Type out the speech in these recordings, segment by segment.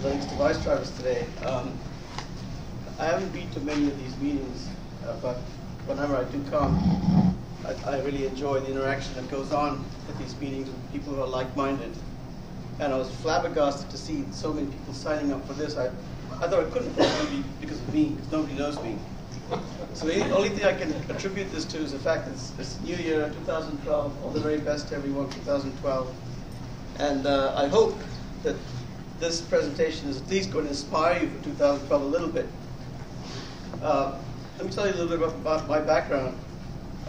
Linux device drivers today. I haven't been to many of these meetings, but whenever I do come, I really enjoy the interaction that goes on at these meetings with people who are like-minded. And I was flabbergasted to see so many people signing up for this. I thought it couldn't possibly be because of me, because nobody knows me. So the only thing I can attribute this to is the fact that it's New Year 2012, all the very best to everyone 2012. And I hope that this presentation is at least going to inspire you for 2012 a little bit. Let me tell you a little bit about my background.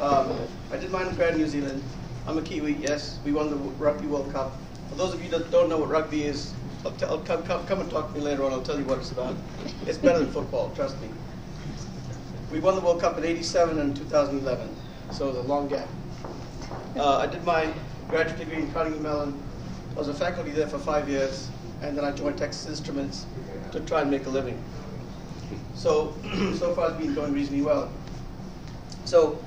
I did my undergrad in New Zealand. I'm a Kiwi, yes. We won the Rugby World Cup. For those of you that don't know what rugby is, come and talk to me later on. I'll tell you what it's about. It's better than football, trust me. We won the World Cup in '87 and 2011, so it was a long gap. I did my graduate degree in Carnegie Mellon. I was a faculty there for 5 years, and then I joined Texas Instruments to try and make a living. So far it's been going reasonably well. So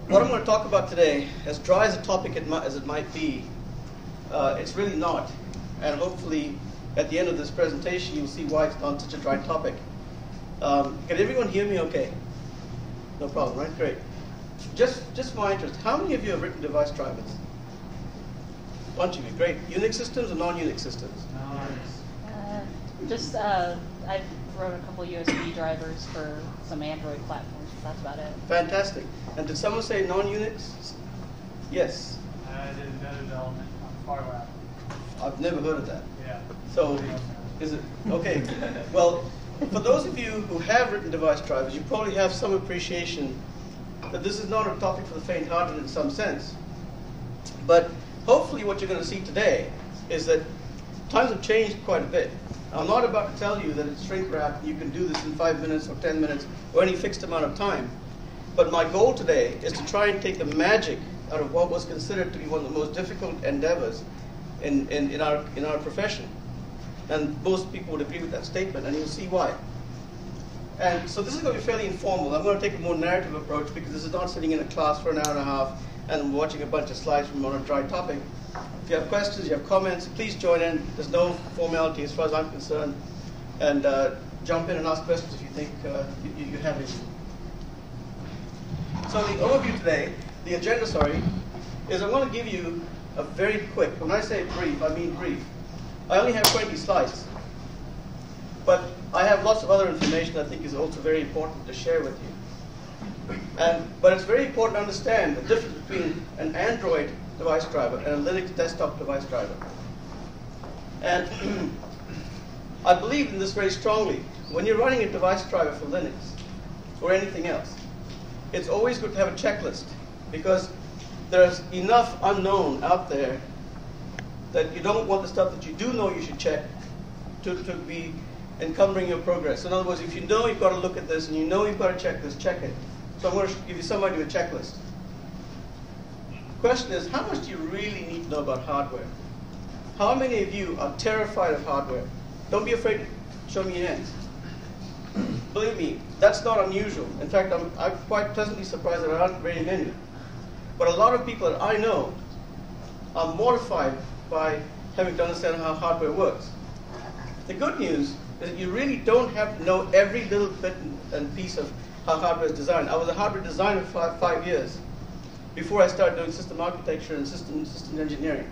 what I'm going to talk about today, as dry as a topic as it might be, it's really not. And hopefully at the end of this presentation you'll see why it's not such a dry topic. Can everyone hear me okay? No problem, right? Great. Just for my interest, how many of you have written device drivers? A bunch of you, great. Unix systems or non-Unix systems? I wrote a couple USB drivers for some Android platforms, but that's about it. Fantastic. And did someone say non-Unix? Yes. I did embedded development on FarLab. I've never heard of that. Yeah. So, is it? Okay. Well, for those of you who have written device drivers, you probably have some appreciation that this is not a topic for the faint-hearted in some sense. But hopefully what you're going to see today is that times have changed quite a bit. I'm not about to tell you that it's shrink wrap, you can do this in 5 minutes or 10 minutes or any fixed amount of time. But my goal today is to try and take the magic out of what was considered to be one of the most difficult endeavors in our profession. And most people would agree with that statement, and you'll see why. And so this is going to be fairly informal. I'm going to take a more narrative approach because this is not sitting in a class for an hour and a half and watching a bunch of slides from on a dry topic. If you have questions, you have comments, please join in. There's no formality as far as I'm concerned. And jump in and ask questions if you think you have any. So the overview today, the agenda, sorry, is I want to give you a very quick, when I say brief, I mean brief. I only have 20 slides. But I have lots of other information I think is also very important to share with you. But it's very important to understand the difference between an Android device driver and a Linux desktop device driver. And I believe in this very strongly. When you're running a device driver for Linux or anything else, it's always good to have a checklist because there's enough unknown out there that you don't want the stuff that you do know you should check to be encumbering your progress. In other words, if you know you've got to look at this and you know you've got to check this, check it. So I'm going to give you some idea of a checklist. The question is, how much do you really need to know about hardware? How many of you are terrified of hardware? Don't be afraid to show me your hands. Believe me, that's not unusual. In fact, I'm quite pleasantly surprised that there aren't very many. But a lot of people that I know are mortified by having to understand how hardware works. The good news is that you really don't have to know every little bit and piece of how hardware is designed. I was a hardware designer for 5 years before I started doing system architecture and system engineering.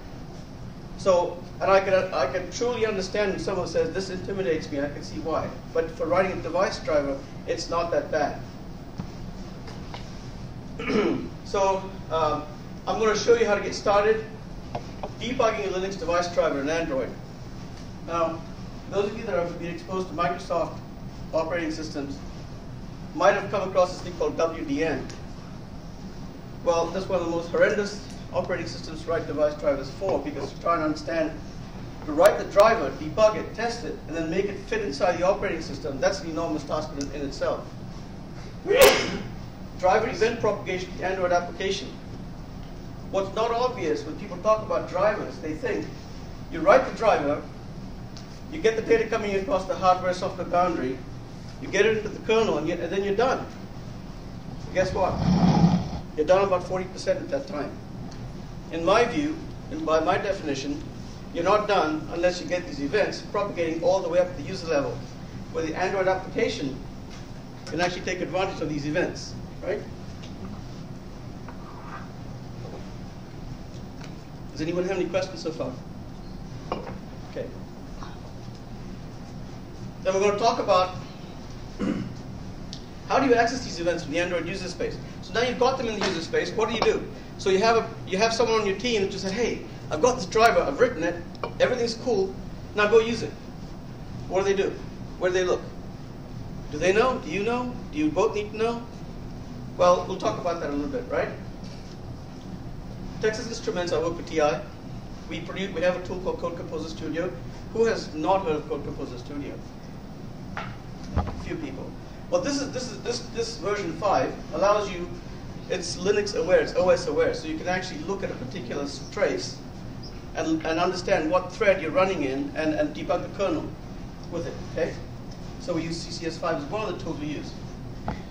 So, and I can truly understand when someone says, this intimidates me, I can see why. But for writing a device driver, it's not that bad. So, I'm going to show you how to get started debugging a Linux device driver in Android. Now, those of you that have been exposed to Microsoft operating systems might have come across this thing called WDN. Well, that's one of the most horrendous operating systems to write device drivers for, because to try and understand, to write the driver, debug it, test it, and then make it fit inside the operating system, that's an enormous task in itself. Driver event propagation to the Android application. What's not obvious when people talk about drivers, they think you write the driver, you get the data coming across the hardware-software boundary, you get it into the kernel, and then you're done. Guess what? You're done about 40% at that time. In my view, and by my definition, you're not done unless you get these events propagating all the way up to the user level, where the Android application can actually take advantage of these events, right? Does anyone have any questions so far? Okay. Then we're going to talk about how do you access these events from the Android user space. So now you've got them in the user space. What do? So you have someone on your team that just said, hey, I've got this driver, I've written it, everything's cool, now go use it. What do? Where do they look? Do they know? Do you know? Do you both need to know? Well, we'll talk about that a little bit, right? Texas Instruments, I work with TI. We have a tool called Code Composer Studio. Who has not heard of Code Composer Studio? A few people. Well, this version 5 allows you. It's Linux aware, it's OS aware, so you can actually look at a particular trace and understand what thread you're running in and debug the kernel with it. Okay. So we use CCS5 as one of the tools we use.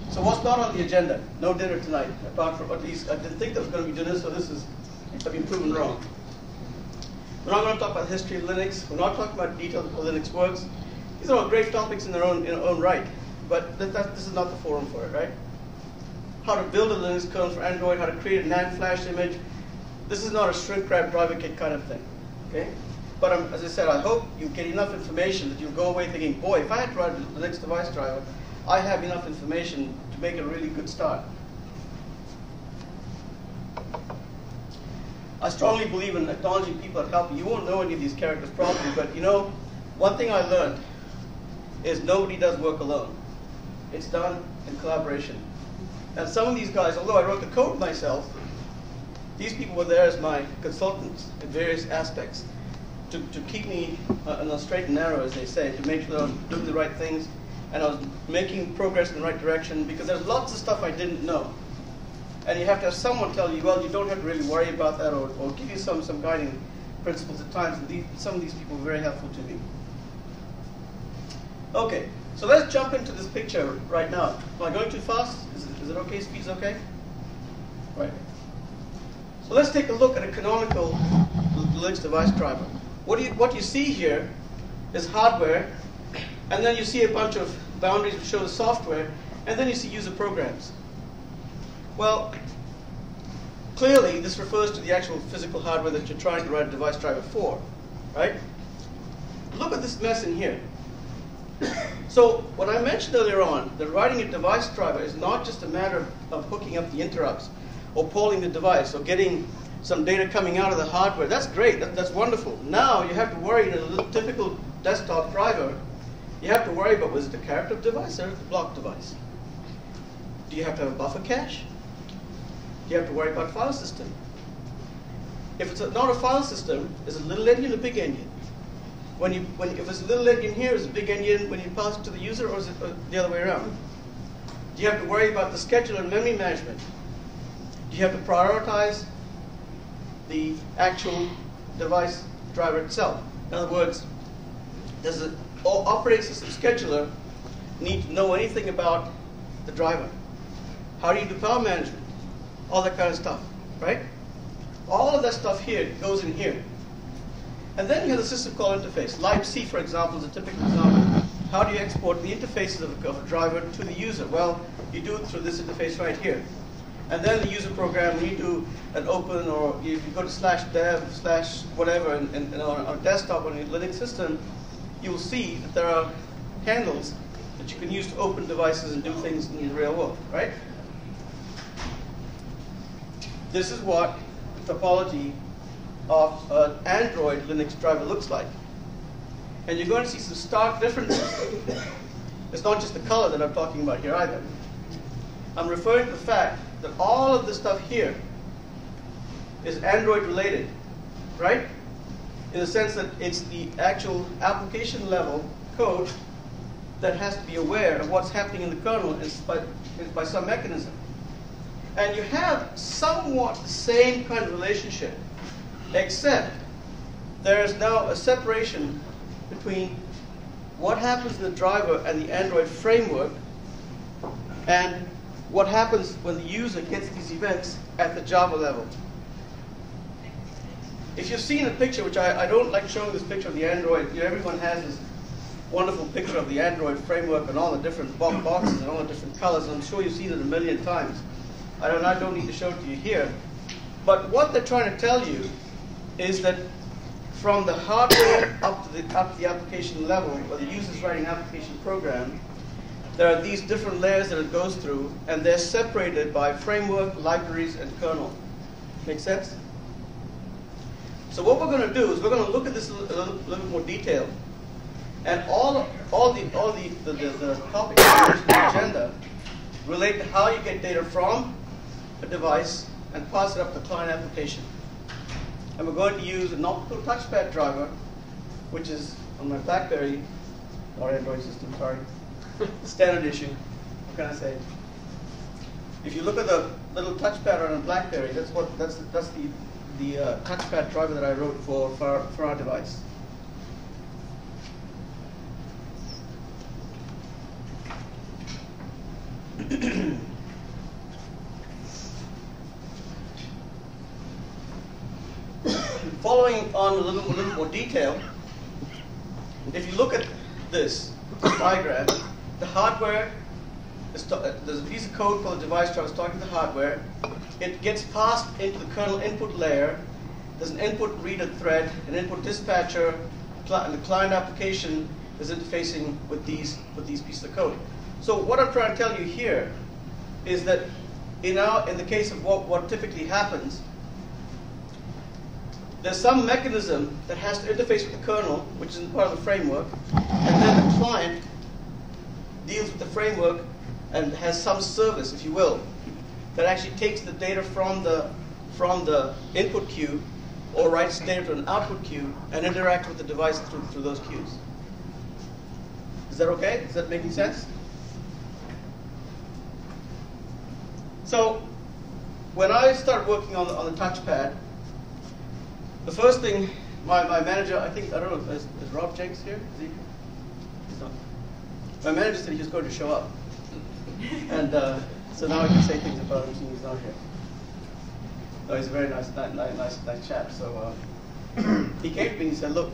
So what's not on the agenda? No dinner tonight, apart from, at least I didn't think there was going to be dinner, so I've been proven wrong. We're not going to talk about the history of Linux. We're not talking about details of how Linux works. These are all great topics in their own right, but this is not the forum for it, right? How to build a Linux kernel for Android, how to create a NAND flash image. This is not a shrink wrap driver kit kind of thing, okay? But as I said, I hope you get enough information that you'll go away thinking, boy, if I had to write a Linux device driver, I have enough information to make it a really good start. I strongly believe in acknowledging people that help you. You won't know any of these characters probably, but you know, one thing I learned is nobody does work alone. It's done in collaboration. And some of these guys, although I wrote the code myself, these people were there as my consultants in various aspects to keep me on the straight and narrow, as they say, to make sure that I was doing the right things and I was making progress in the right direction, because there's lots of stuff I didn't know. And you have to have someone tell you, well, you don't have to really worry about that, or give you some guiding principles at times. And some of these people were very helpful to me. Okay, so let's jump into this picture right now. Am I going too fast? Is it okay? Speed's okay? Right. So let's take a look at a canonical Linux device driver. What you see here is hardware, and then you see a bunch of boundaries which show the software, and then you see user programs. Well, clearly this refers to the actual physical hardware that you're trying to write a device driver for, right? Look at this mess in here. So what I mentioned earlier on, that writing a device driver is not just a matter of hooking up the interrupts or polling the device or getting some data coming out of the hardware. That's great, that's wonderful. Now you have to worry in a typical desktop driver, you have to worry about, was it a character device or a block device? Do you have to have a buffer cache? Do you have to worry about file system? If it's not a file system, is it a little endian or a big endian? If it's a little endian here, is it a big endian when you pass it to the user, or is it the other way around? Do you have to worry about the schedule and memory management? Do you have to prioritize the actual device driver itself? In other words, does the operating system scheduler need to know anything about the driver? How do you do power management? All that kind of stuff, right? All of that stuff here goes in here. And then you have the system call interface. libc, for example, is a typical example. How do you export the interfaces of a driver to the user? Well, you do it through this interface right here. And then the user program, when you do an open, or if you go to /dev/ whatever, and on a desktop on a Linux system, you will see that there are handles that you can use to open devices and do things in the real world, right? This is what the topology of an Android Linux driver looks like. And you're going to see some stark differences. It's not just the color that I'm talking about here either. I'm referring to the fact that all of this stuff here is Android related, right? In the sense that it's the actual application level code that has to be aware of what's happening in the kernel by some mechanism. And you have somewhat the same kind of relationship, except there is now a separation between what happens in the driver and the Android framework and what happens when the user gets these events at the Java level. if you've seen a picture, which I don't like showing this picture of the Android, everyone has this wonderful picture of the Android framework and all the different boxes and all the different colors, and I'm sure you've seen it a million times. I don't need to show it to you here. But what they're trying to tell you is that from the hardware up to the application level, where the user's writing an application program, there are these different layers that it goes through, and they're separated by framework, libraries, and kernel. Make sense? So what we're going to do is we're going to look at this in a little bit more detail. And all the topics on the agenda relate to how you get data from a device and pass it up to the client application. And we're going to use an optical touchpad driver, which is on my BlackBerry, or Android system, sorry, standard issue. What can I say? If you look at the little touchpad on a BlackBerry, that's the touchpad driver that I wrote for our device. Following on a little more detail, if you look at this diagram, the hardware, there's a piece of code called the device driver talking to the hardware. It gets passed into the kernel input layer. There's an input reader thread, an input dispatcher, and the client application is interfacing with these pieces of code. So what I'm trying to tell you here is that in the case of what typically happens, there's some mechanism that has to interface with the kernel, which is part of the framework, and then the client deals with the framework and has some service, if you will, that actually takes the data from the input queue or writes data to an output queue and interacts with the device through those queues. Is that okay? Is that making sense? So when I started working on the touchpad, the first thing, my manager, I don't know, is Rob Jenks here? Is he? He's not. My manager said he was going to show up. And so now I can say things about him seeing he's not here. No, he's a very nice chap. So he came to me and he said, look,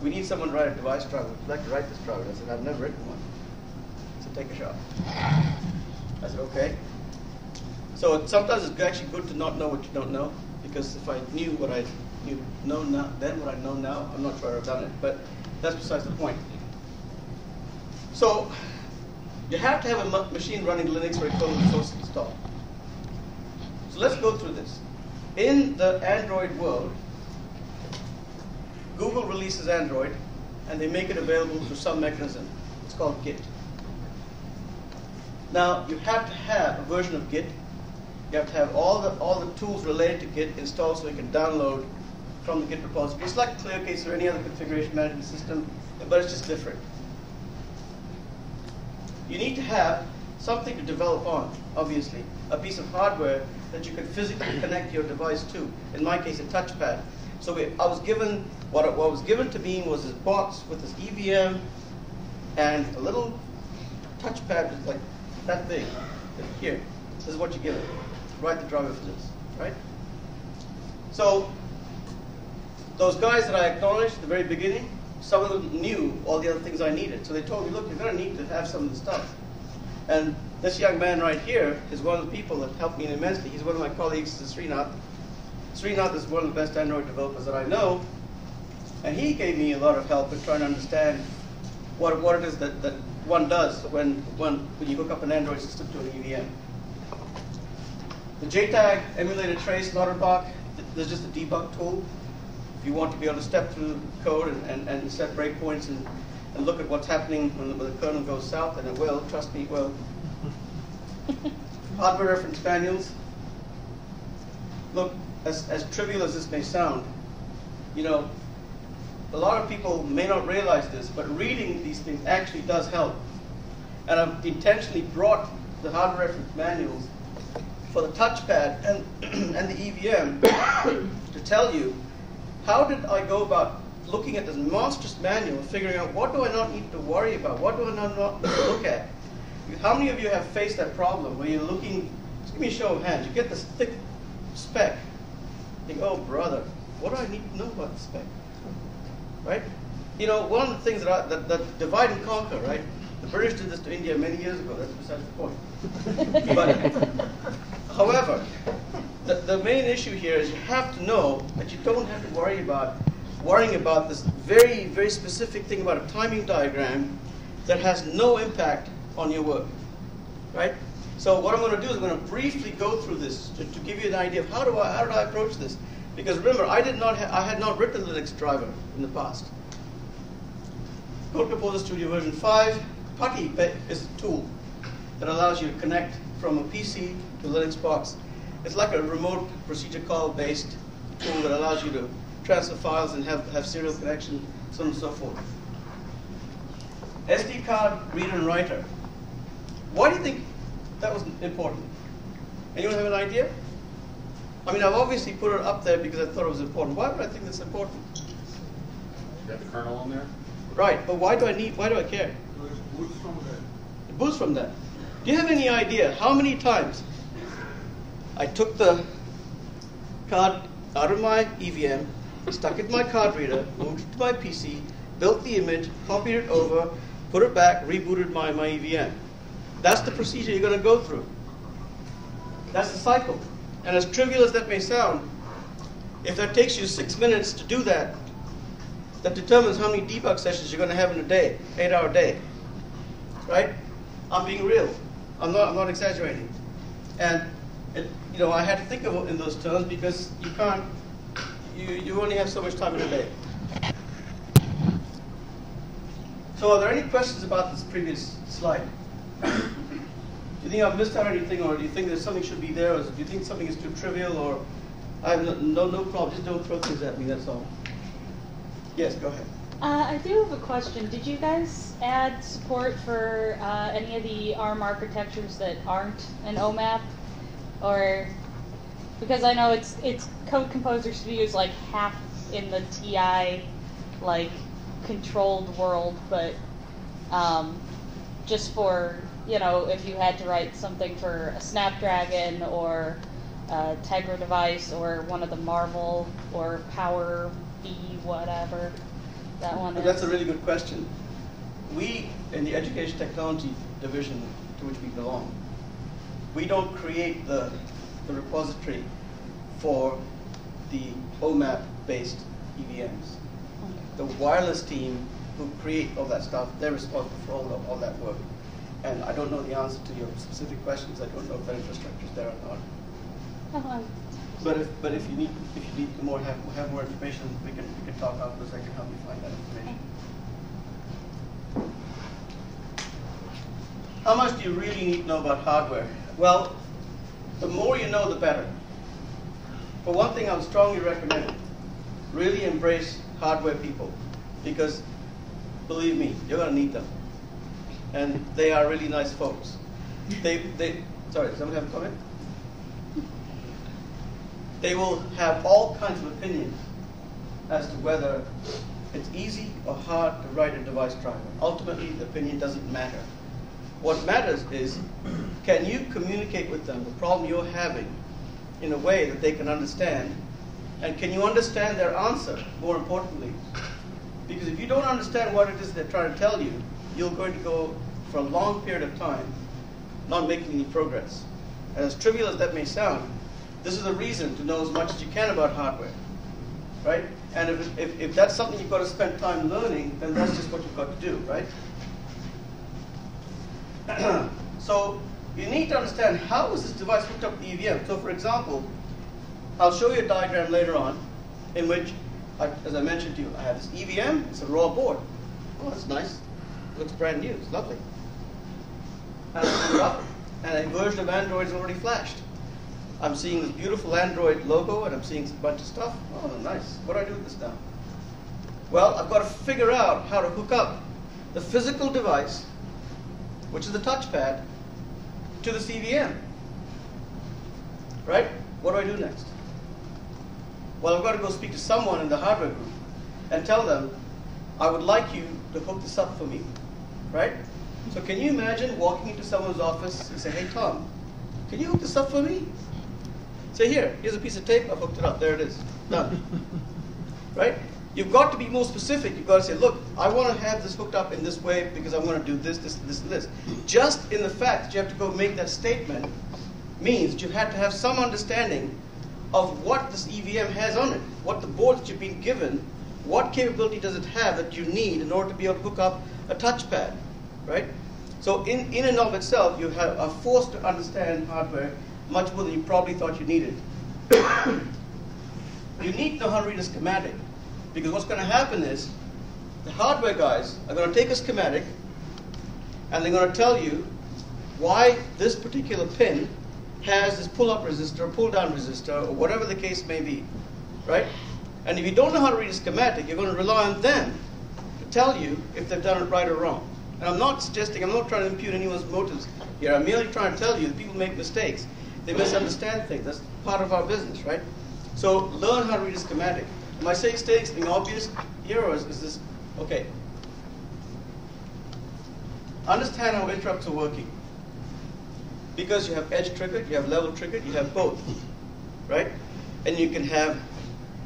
we need someone to write a device driver. Would you like to write this driver? I said, I've never written one. He said, take a shot. I said, okay. So sometimes it's actually good to not know what you don't know, because if I knew what I know now, then what I know now, I'm not sure I've done it. But that's besides the point. So you have to have a machine running Linux where kernel resource is installed. So let's go through this. In the Android world, Google releases Android, and they make it available through some mechanism. It's called Git. Now, you have to have a version of Git. You have to have all the tools related to Git installed so you can download from the Git repository. It's like ClearCase or any other configuration management system, but it's just different. You need to have something to develop on, obviously, a piece of hardware that you can physically connect your device to. In my case, a touchpad. So I was given, what was given to me was this box with this EVM and a little touchpad that's like that big. Here, this is what you give it. Write the driver for this, right? So those guys that I acknowledged at the very beginning, some of them knew all the other things I needed. So they told me, look, you're going to need to have some of the stuff. And this young man right here is one of the people that helped me immensely. He's one of my colleagues, Srinath. Srinath is one of the best Android developers that I know. And he gave me a lot of help in trying to understand what it is that one does when you hook up an Android system to an EVM. The JTAG emulated trace Lauterbach, there's just a debug tool. If you want to be able to step through the code and set breakpoints and look at what's happening when the kernel goes south, and it will, trust me, it will. Hardware reference manuals. Look, as trivial as this may sound, you know, a lot of people may not realize this, but reading these things actually does help. And I've intentionally brought the hardware reference manuals for the touchpad and the EVM to tell you how did I go about looking at this monstrous manual, figuring out what do I not need to worry about, what do I not need to look at. How many of you have faced that problem where you're looking, just give me a show of hands, you get this thick spec, you think, oh brother, What do I need to know about the spec? Right? You know, one of the things that divide and conquer, right? The British did this to India many years ago. That's besides the point. But, however, the main issue here is you have to know that you don't have to worrying about this very, very specific thing about a timing diagram that has no impact on your work, right? So what I'm going to do is I'm going to briefly go through this to give you an idea of how did I approach this. Because remember, I had not written a Linux driver in the past. Code Composer Studio version 5, PuTTY is a tool that allows you to connect from a PC to a Linux box. It's like a remote procedure call based tool that allows you to transfer files and have serial connection, so on and so forth. SD card reader and writer. Why do you think that was important? Anyone have an idea? I mean, I've obviously put it up there because I thought it was important. Why would I think that's important? You got the kernel on there? Right, but why do I care? It boots from that. It boots from that. Do you have any idea how many times I took the card out of my EVM, stuck it in my card reader, moved it to my PC, built the image, copied it over, put it back, rebooted my EVM. That's the procedure you're going to go through. That's the cycle. And as trivial as that may sound, if that takes you 6 minutes to do that, that determines how many debug sessions you're going to have in a day, 8-hour day. Right? I'm being real. I'm not exaggerating. And I had to think of it in those terms because you can't. You only have so much time in a day. So are there any questions about this previous slide? Do you think I've missed out anything, or do you think there's something should be there, or do you think something is too trivial, or I have no problem. Just don't throw things at me. That's all. Yes, go ahead. I do have a question. Did you guys add support for any of the ARM architectures that aren't an OMAP, or because I know it's Code Composer Studio is like half in the TI like controlled world, but just for if you had to write something for a Snapdragon or a Tegra device or one of the Marvel or Power B whatever that one is. That's a really good question. We in the Education Technology division to which we belong, we don't create the repository for the OMAP-based EVMs. The wireless team who create all that stuff, they're responsible for all that work. And I don't know the answer to your specific questions. I don't know if that infrastructure is there or not. But if you need have more information, we can talk afterwards. I can help you find that information. How much do you really need to know about hardware? Well, the more you know, the better. But one thing I would strongly recommend: really embrace hardware people, because believe me, you're going to need them. And they are really nice folks. Sorry, does someone have a comment? They will have all kinds of opinions as to whether it's easy or hard to write a device driver. Ultimately, the opinion doesn't matter. What matters is, can you communicate with them the problem you're having in a way that they can understand, and can you understand their answer, more importantly? Because if you don't understand what it is they're trying to tell you, you're going to go for a long period of time not making any progress. And as trivial as that may sound, this is a reason to know as much as you can about hardware, right? And if that's something you've got to spend time learning, then that's just what you've got to do, right? So you need to understand, how is this device hooked up to EVM? So for example, I'll show you a diagram later on in which, as I mentioned to you, I have this EVM, it's a raw board. Oh, that's nice. Looks brand new, it's lovely. And I put it up, and a version of Android is already flashed. I'm seeing this beautiful Android logo, and I'm seeing a bunch of stuff. Oh, nice. What do I do with this now? Well, I've got to figure out how to hook up the physical device, which is the touchpad, to the CVM. Right? What do I do next? Well, I've got to go speak to someone in the hardware group and tell them, I would like you to hook this up for me. Right? So can you imagine walking into someone's office and say, hey, Tom, can you hook this up for me? Say, here's a piece of tape, I've hooked it up, there it is, done. right? You've got to be more specific. You've got to say, look, I want to have this hooked up in this way because I'm going to do this, this, this, and this. Just in the fact that you have to go make that statement means that you have to have some understanding of what this EVM has on it, what the board that you've been given, what capability does it have that you need in order to be able to hook up a touchpad, right? So in and of itself, you are forced to understand hardware much more than you probably thought you needed. You need to know how to read a schematic, because what's going to happen is the hardware guys are going to take a schematic and they're going to tell you why this particular pin has this pull-up resistor, pull-down resistor, or whatever the case may be, right? And if you don't know how to read a schematic, you're going to rely on them to tell you if they've done it right or wrong. And I'm not trying to impugn anyone's motives here. I'm merely trying to tell you that people make mistakes. They misunderstand things. That's part of our business, right? So learn how to read a schematic. Am I saying something obvious here, or is this okay? Understand how interrupts are working. Because you have edge triggered, you have level triggered, you have both, right? And you can have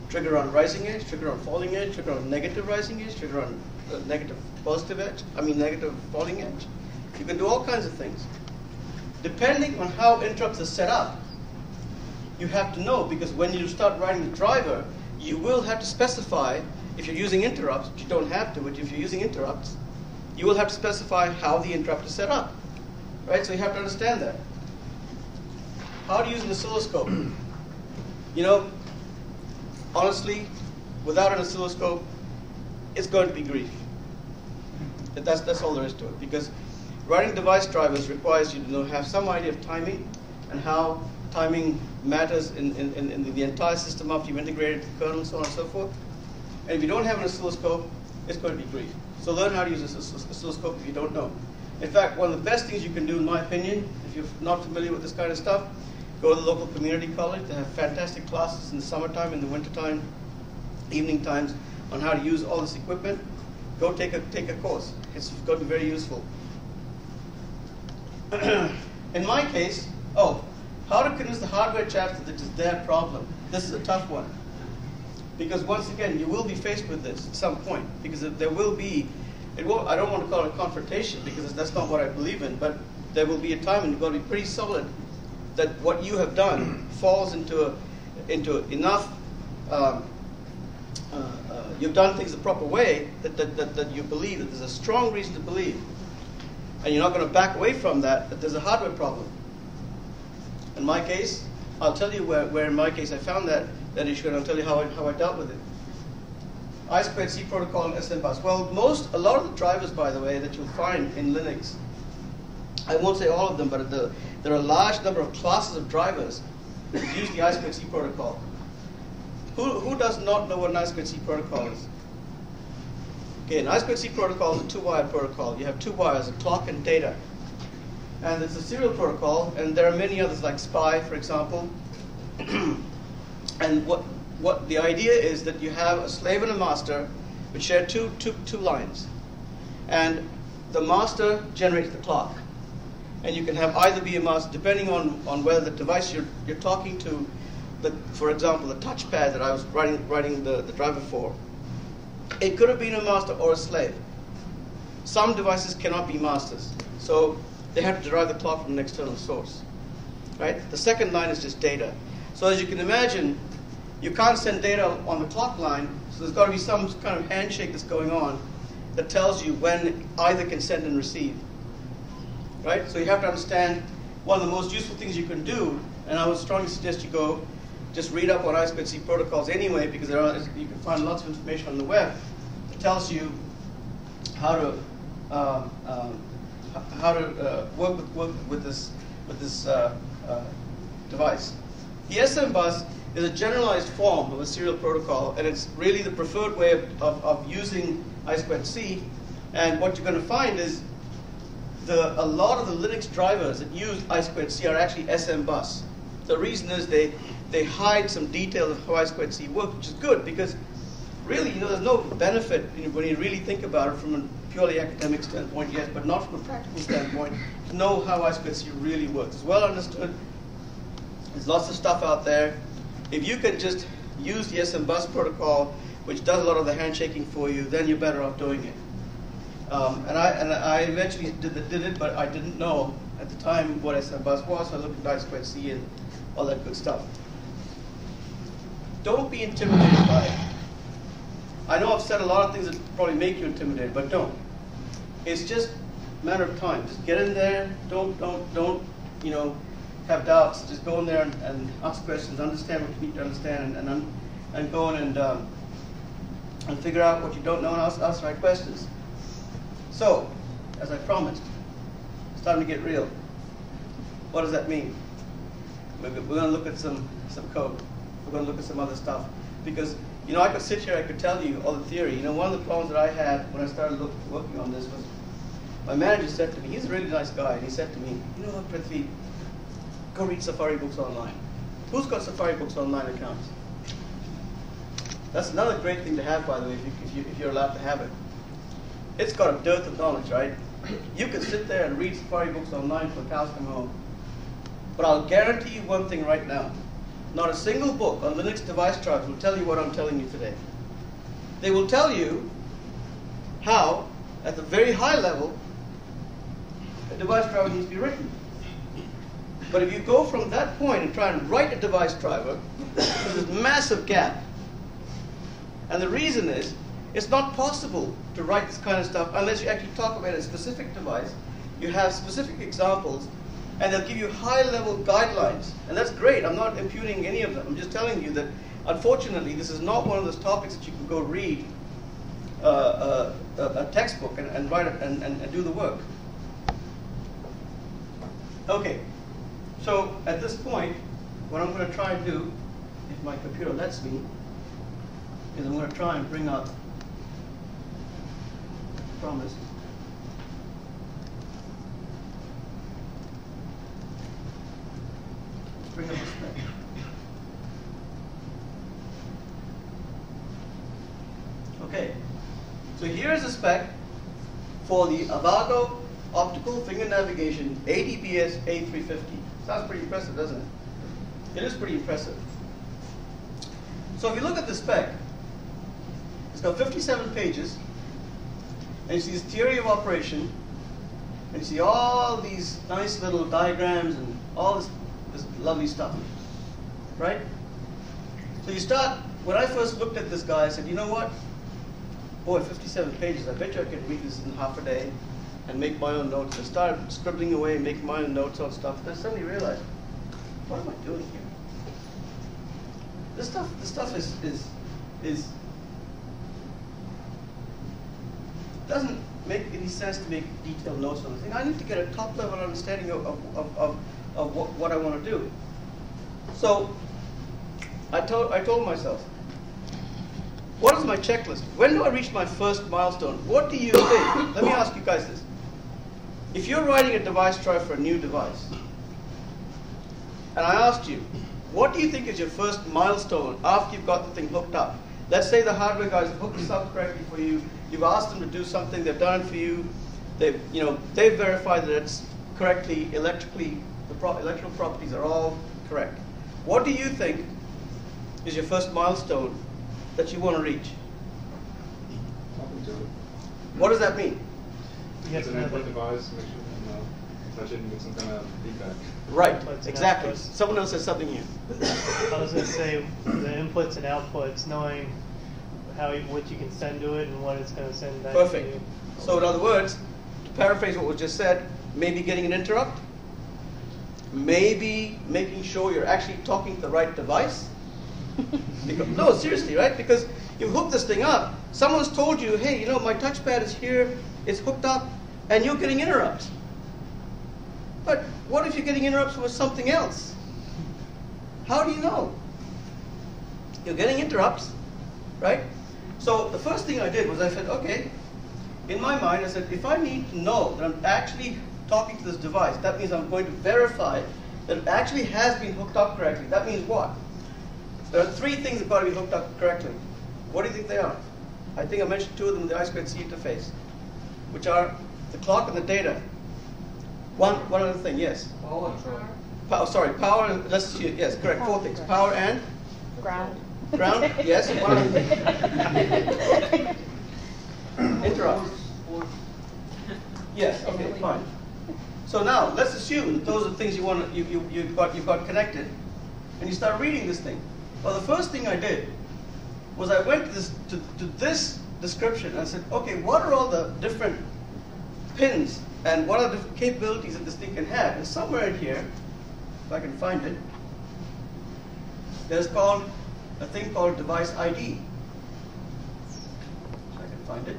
trigger on rising edge, trigger on falling edge, trigger on negative rising edge, trigger on negative falling edge. You can do all kinds of things. Depending on how interrupts are set up, you have to know, because when you start writing the driver, you will have to specify, if you're using interrupts, which you don't have to, but if you're using interrupts, you will have to specify how the interrupt is set up. Right? So you have to understand that. How to use an oscilloscope. You know, honestly, without an oscilloscope, it's going to be grief. That's all there is to it. Because writing device drivers requires you to have some idea of timing and how timing matters in the entire system after you've integrated the kernel and so on and so forth. And if you don't have an oscilloscope, it's going to be grief. So learn how to use an oscilloscope if you don't know. In fact, one of the best things you can do, in my opinion, if you're not familiar with this kind of stuff, go to the local community college. They have fantastic classes in the summertime, in the wintertime, evening times, on how to use all this equipment. Go take a course. It's going to be very useful. In my case, how to convince the hardware chaps that it is their problem. This is a tough one. Because once again, you will be faced with this at some point. Because there will be, I don't want to call it a confrontation, because that's not what I believe in, but there will be a time when you've got to be pretty solid that what you have done falls into enough, you've done things the proper way that you believe, that there's a strong reason to believe. And you're not going to back away from that there's a hardware problem. In my case, I'll tell you where in my case I found that issue, and I'll tell you how I dealt with it. I2C protocol and SM bus. Well, a lot of the drivers, by the way, that you'll find in Linux, I won't say all of them, but there are a large number of classes of drivers that use the I2C protocol. Who does not know what an I2C protocol is? Okay, an I2C protocol is a two-wire protocol. You have two wires, a clock and data. And it's a serial protocol, and there are many others like SPI, for example. And what the idea is that you have a slave and a master which share two lines. And the master generates the clock. And you can have either be a master, depending on whether the device you're talking to, for example, the touchpad that I was writing the driver for, it could have been a master or a slave. Some devices cannot be masters. So they have to derive the clock from an external source. Right? The second line is just data. So as you can imagine, you can't send data on the clock line, so there's got to be some kind of handshake that's going on that tells you when either can send and receive. Right? So you have to understand one of the most useful things you can do, and I would strongly suggest you go just read up on I2C protocols anyway, because you can find lots of information on the web that tells you how to work with this device. The SM bus is a generalized form of a serial protocol, and it's really the preferred way of using I2C. And what you're going to find is a lot of the Linux drivers that use I2C are actually SM bus. The reason is they hide some details of how I2C works, which is good, because really, there's no benefit when you really think about it from a purely academic standpoint, yes, but not from a practical standpoint, to know how I2C really works. It's well understood. There's lots of stuff out there. If you can just use the SM bus protocol which does a lot of the handshaking for you, then you're better off doing it. And I eventually did it, but I didn't know at the time what SMBus was, so I looked at I2C and all that good stuff. Don't be intimidated by it. I know I've said a lot of things that probably make you intimidated, but don't. It's just a matter of time. Just get in there. Don't have doubts. Just go in there and ask questions, understand what you need to understand, and go in and figure out what you don't know and ask the right questions. So, as I promised, it's time to get real. What does that mean? We're going to look at some code. We're going to look at some other stuff. Because, I could sit here, I could tell you all the theory. One of the problems that I had when I started working on this was my manager said to me, he's a really nice guy, and he said to me, you know what, Prithvi, go read Safari books online. Who's got Safari books online accounts? That's another great thing to have, by the way, if you're allowed to have it. It's got a dearth of knowledge, right? You can sit there and read Safari books online till cows come home. But I'll guarantee you one thing right now. Not a single book on Linux device drivers will tell you what I'm telling you today. They will tell you how, at the very high level, a device driver needs to be written. But if you go from that point and try and write a device driver, there's this massive gap. And the reason is, it's not possible to write this kind of stuff unless you actually talk about a specific device. You have specific examples, and they'll give you high-level guidelines. And that's great. I'm not impugning any of them. I'm just telling you that, unfortunately, this is not one of those topics that you can go read a textbook and write it and do the work. Okay. So at this point, what I'm going to try and do, if my computer lets me, is I'm going to try and bring up, promise. Bring up the spec. Okay, so here's a spec for the Avago optical finger navigation ADBS A350. Sounds pretty impressive, doesn't it? It is pretty impressive. So if you look at the spec, it's got 57 pages, and you see this theory of operation, and you see all these nice little diagrams and all this lovely stuff, right? So you start, when I first looked at this guy, I said, you know what? Boy, 57 pages, I bet you I could read this in half a day and make my own notes. I started scribbling away, making my own notes on stuff. Then suddenly realized, what am I doing here? This stuff is doesn't make any sense to make detailed notes on this thing. I need to get a top-level understanding of what I want to do. So I told myself, what is my checklist? When do I reach my first milestone? What do you think? Let me ask you guys this. If you're writing a device driver for a new device, and I asked you, what do you think is your first milestone after you've got the thing hooked up? Let's say the hardware guys have hooked this up correctly for you. You've asked them to do something. They've done it for you. They've verified that it's correctly electrically. The electrical properties are all correct. What do you think is your first milestone that you want to reach? What does that mean? It's an input device. Make sure you can touch it and get some kind of feedback. Right. Exactly. Someone else said something here. I was going to say the inputs and outputs, knowing what you can send to it and what it's going to send back Perfect. to you. So in other words, to paraphrase what was just said, maybe getting an interrupt, maybe making sure you're actually talking to the right device. No, seriously, right? Because you hook this thing up, someone's told you, hey, my touchpad is here, it's hooked up, and you're getting interrupts. But what if you're getting interrupts with something else? How do you know? You're getting interrupts, right? So the first thing I did was I said, okay, in my mind I said, if I need to know that I'm actually talking to this device, that means I'm going to verify that it actually has been hooked up correctly. That means what? There are three things that have got to be hooked up correctly. What do you think they are? I think I mentioned two of them in the I2C interface, which are the clock and the data. One other thing, yes. Power. Power, sorry, power and, yes, correct, four things. Power and? Ground. Ground? Yes. Interrupt. Yes. Okay. Fine. So now let's assume that those are things you've got connected, and you start reading this thing. Well, the first thing I did was I went to this description and I said, okay, what are all the different pins and what are the different capabilities that this thing can have? And somewhere in here, if I can find it, there's a thing called device ID. If I can find it.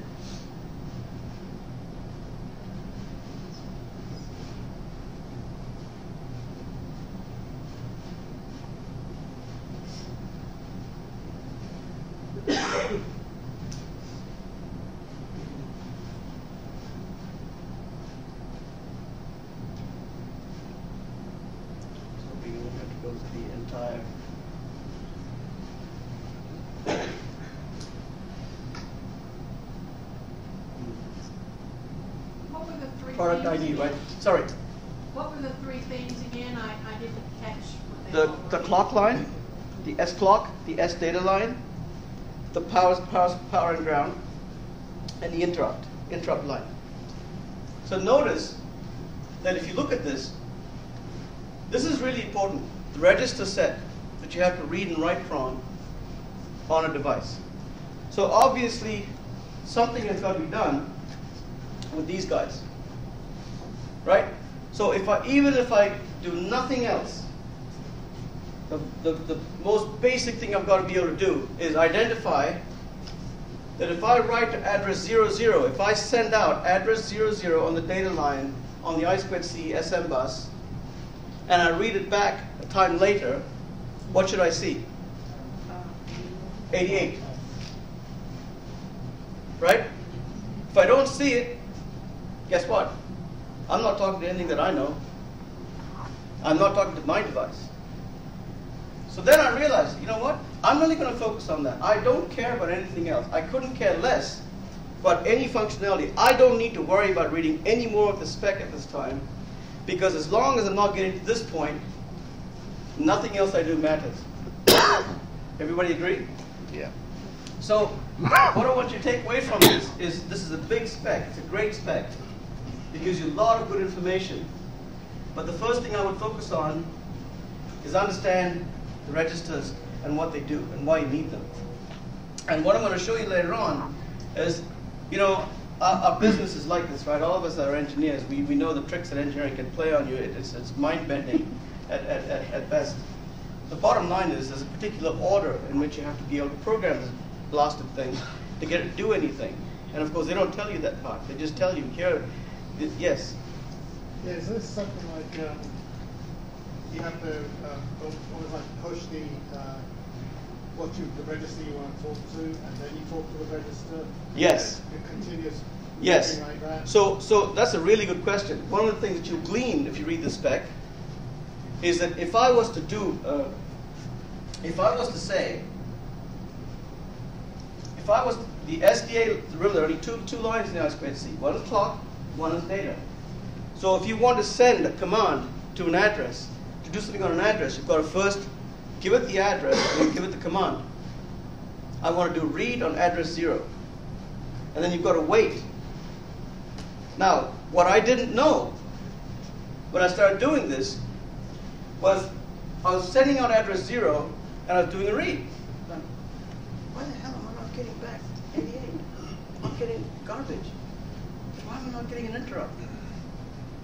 Product ID, right? Sorry. What were the three things again? I didn't catch what they The clock line, the S clock, the S data line, the power and ground, and the interrupt line. So notice that if you look at this is really important. The register set that you have to read and write from on a device. So obviously something has got to be done with these guys. Right? So even if I do nothing else, the most basic thing I've got to be able to do is identify that if I write to address 00, if I send out address 00 on the data line on the I2C SM bus, and I read it back a time later, what should I see? 88. Right? If I don't see it, guess what? I'm not talking to anything that I know. I'm not talking to my device. So then I realized, you know what? I'm really going to focus on that. I don't care about anything else. I couldn't care less about any functionality. I don't need to worry about reading any more of the spec at this time, because as long as I'm not getting to this point, nothing else I do matters. Everybody agree? Yeah. So what I want you to take away from this is a big spec. It's a great spec. It gives you a lot of good information. But the first thing I would focus on is understand the registers and what they do and why you need them. And what I'm going to show you later on is, our business is like this, right? All of us are engineers. We know the tricks that engineering can play on you. It's mind-bending at best. The bottom line is there's a particular order in which you have to be able to program this blasted thing to get it to do anything. And of course, they don't tell you that part. They just tell you, here, yes? Yeah, is this something like you have to almost like push the register you want to talk to, and then you talk to the register? Yes. It continues. Yes. Like that? So that's a really good question. One of the things that you glean if you read the spec is that if I was to say, the SDA, remember there are only two lines in the I2C. One is clock, one is data. So if you want to send a command to an address, to do something on an address, you've got to first give it the address and then give it the command. I want to do read on address 0. And then you've got to wait. Now, what I didn't know when I started doing this was I was sending out address 0 and I was doing a read. Why the hell am I not getting back 88? I'm getting garbage. Why am I not getting an interrupt?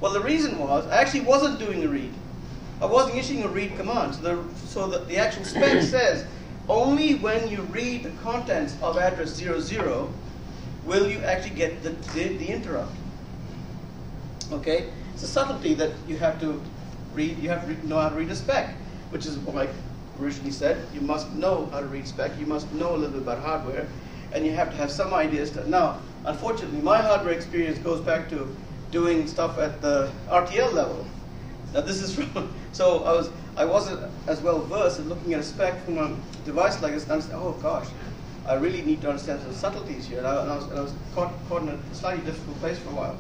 Well, the reason was I actually wasn't doing a read. I wasn't issuing a read command. So the actual spec says only when you read the contents of address 00 will you actually get the interrupt. Okay? It's a subtlety that you have to read. You have to know how to read a spec, which is like originally said. You must know how to read spec. You must know a little bit about hardware, and you have to have some ideas. Now, unfortunately, my hardware experience goes back to doing stuff at the RTL level. Now, this is from so I wasn't as well versed in looking at a spec from a device like this. And I was, oh gosh, I really need to understand some subtleties here. And I was caught in a slightly difficult place for a while.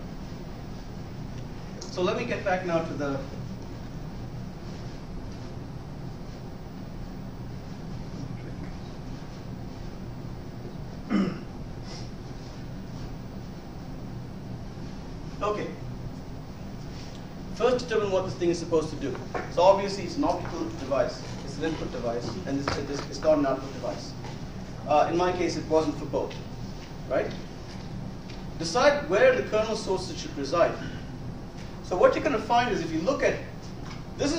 So let me get back now to the Okay. First, determine what this thing is supposed to do. So obviously, it's an optical device. It's an input device, and it's not an output device. In my case, it wasn't for both, right? Decide where the kernel sources should reside. So what you're going to find is, if you look at this,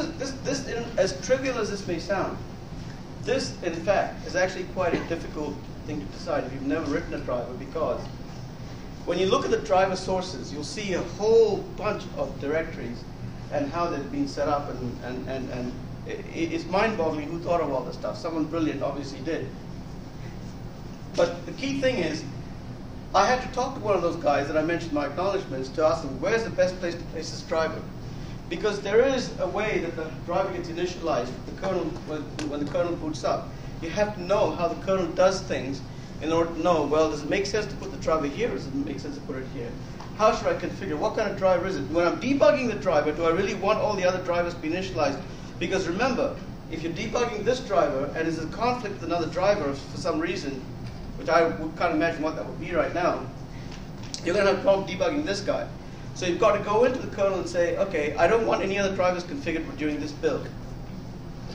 as trivial as this may sound, this, in fact, is actually quite a difficult thing to decide if you've never written a driver, because when you look at the driver sources, you'll see a whole bunch of directories and how they've been set up, and it's mind-boggling who thought of all this stuff. Someone brilliant obviously did. But the key thing is, I had to talk to one of those guys that I mentioned in my acknowledgements to ask them, where's the best place to place this driver? Because there is a way that the driver gets initialized the kernel, when the kernel boots up. You have to know how the kernel does things in order to know, well, does it make sense to put the driver here, or does it make sense to put it here? How should I configure? What kind of driver is it? When I'm debugging the driver, do I really want all the other drivers to be initialized? Because remember, if you're debugging this driver and there's a conflict with another driver for some reason, which I would kind of imagine what that would be right now, you're going to have a problem debugging this guy. So you've got to go into the kernel and say, okay, I don't want any other drivers configured during this build.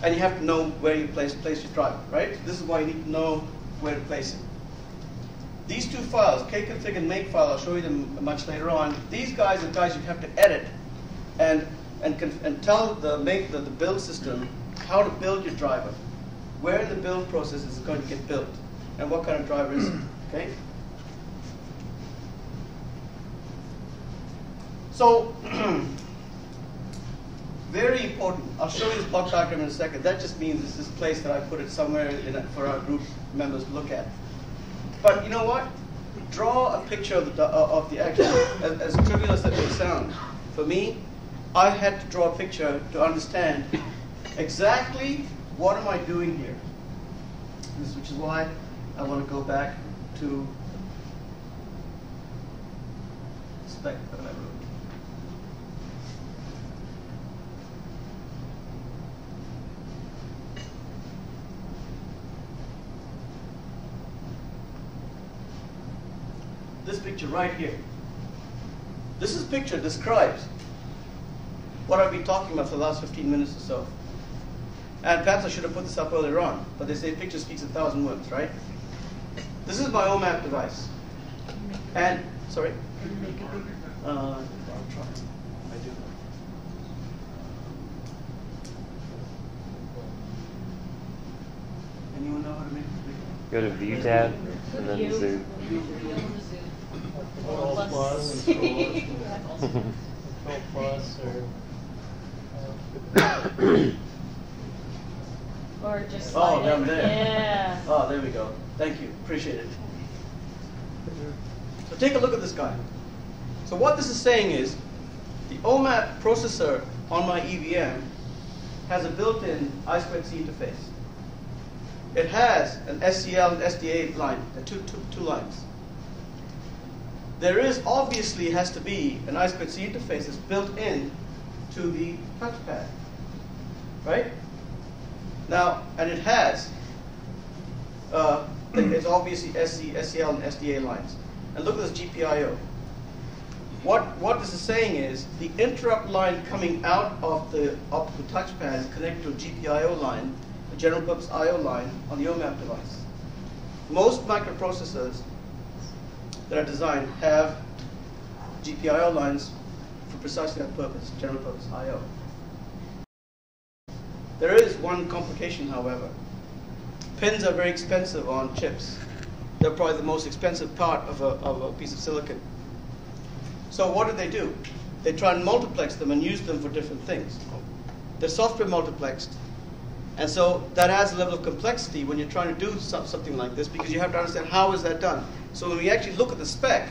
And you have to know where you place your driver, right? This is why you need to know where to place it. These two files, kconfig and makefile, I'll show you them much later on. These guys are guys you have to edit and tell the build system how to build your driver, where the build process is going to get built, and what kind of driver is it, okay? So, very important. I'll show you this block diagram in a second. That just means it's this place that I put it somewhere for our group members to look at. But you know what? Draw a picture of the actual, as trivial as that may sound. For me, I had to draw a picture to understand exactly what am I doing here. Which is why I want to go back to the spec that I wrote. This picture right here. This picture describes what I've been talking about for the last 15 minutes or so. And perhaps I should have put this up earlier on, but they say picture speaks 1,000 words, right? This is my OMAP device. And, sorry? I'll try. I do. Anyone know how to make it bigger? Go to View tab and then Zoom. Control plus, Control plus, Or just slide down it. there. Yeah. Oh, there we go. Thank you. Appreciate it. So take a look at this guy. So what this is saying is, the OMAP processor on my EVM has a built-in I2C interface. It has an SCL and SDA line, two lines. There is obviously has to be an I2C interface that's built in to the touchpad, right? Now, and it has, it's obviously SCL and SDA lines. And look at this GPIO. What this is saying is the interrupt line coming out of the optical touchpad is connected to a GPIO line, a general purpose IO line on the OMAP device. Most microprocessors that are designed have GPIO lines for precisely that purpose, general purpose IO. There is one complication, however. Pins are very expensive on chips. They're probably the most expensive part of a piece of silicon. So what do? They try and multiplex them and use them for different things. They're software multiplexed. And so that adds a level of complexity when you're trying to do something like this, because you have to understand how is that done. So when we actually look at the spec,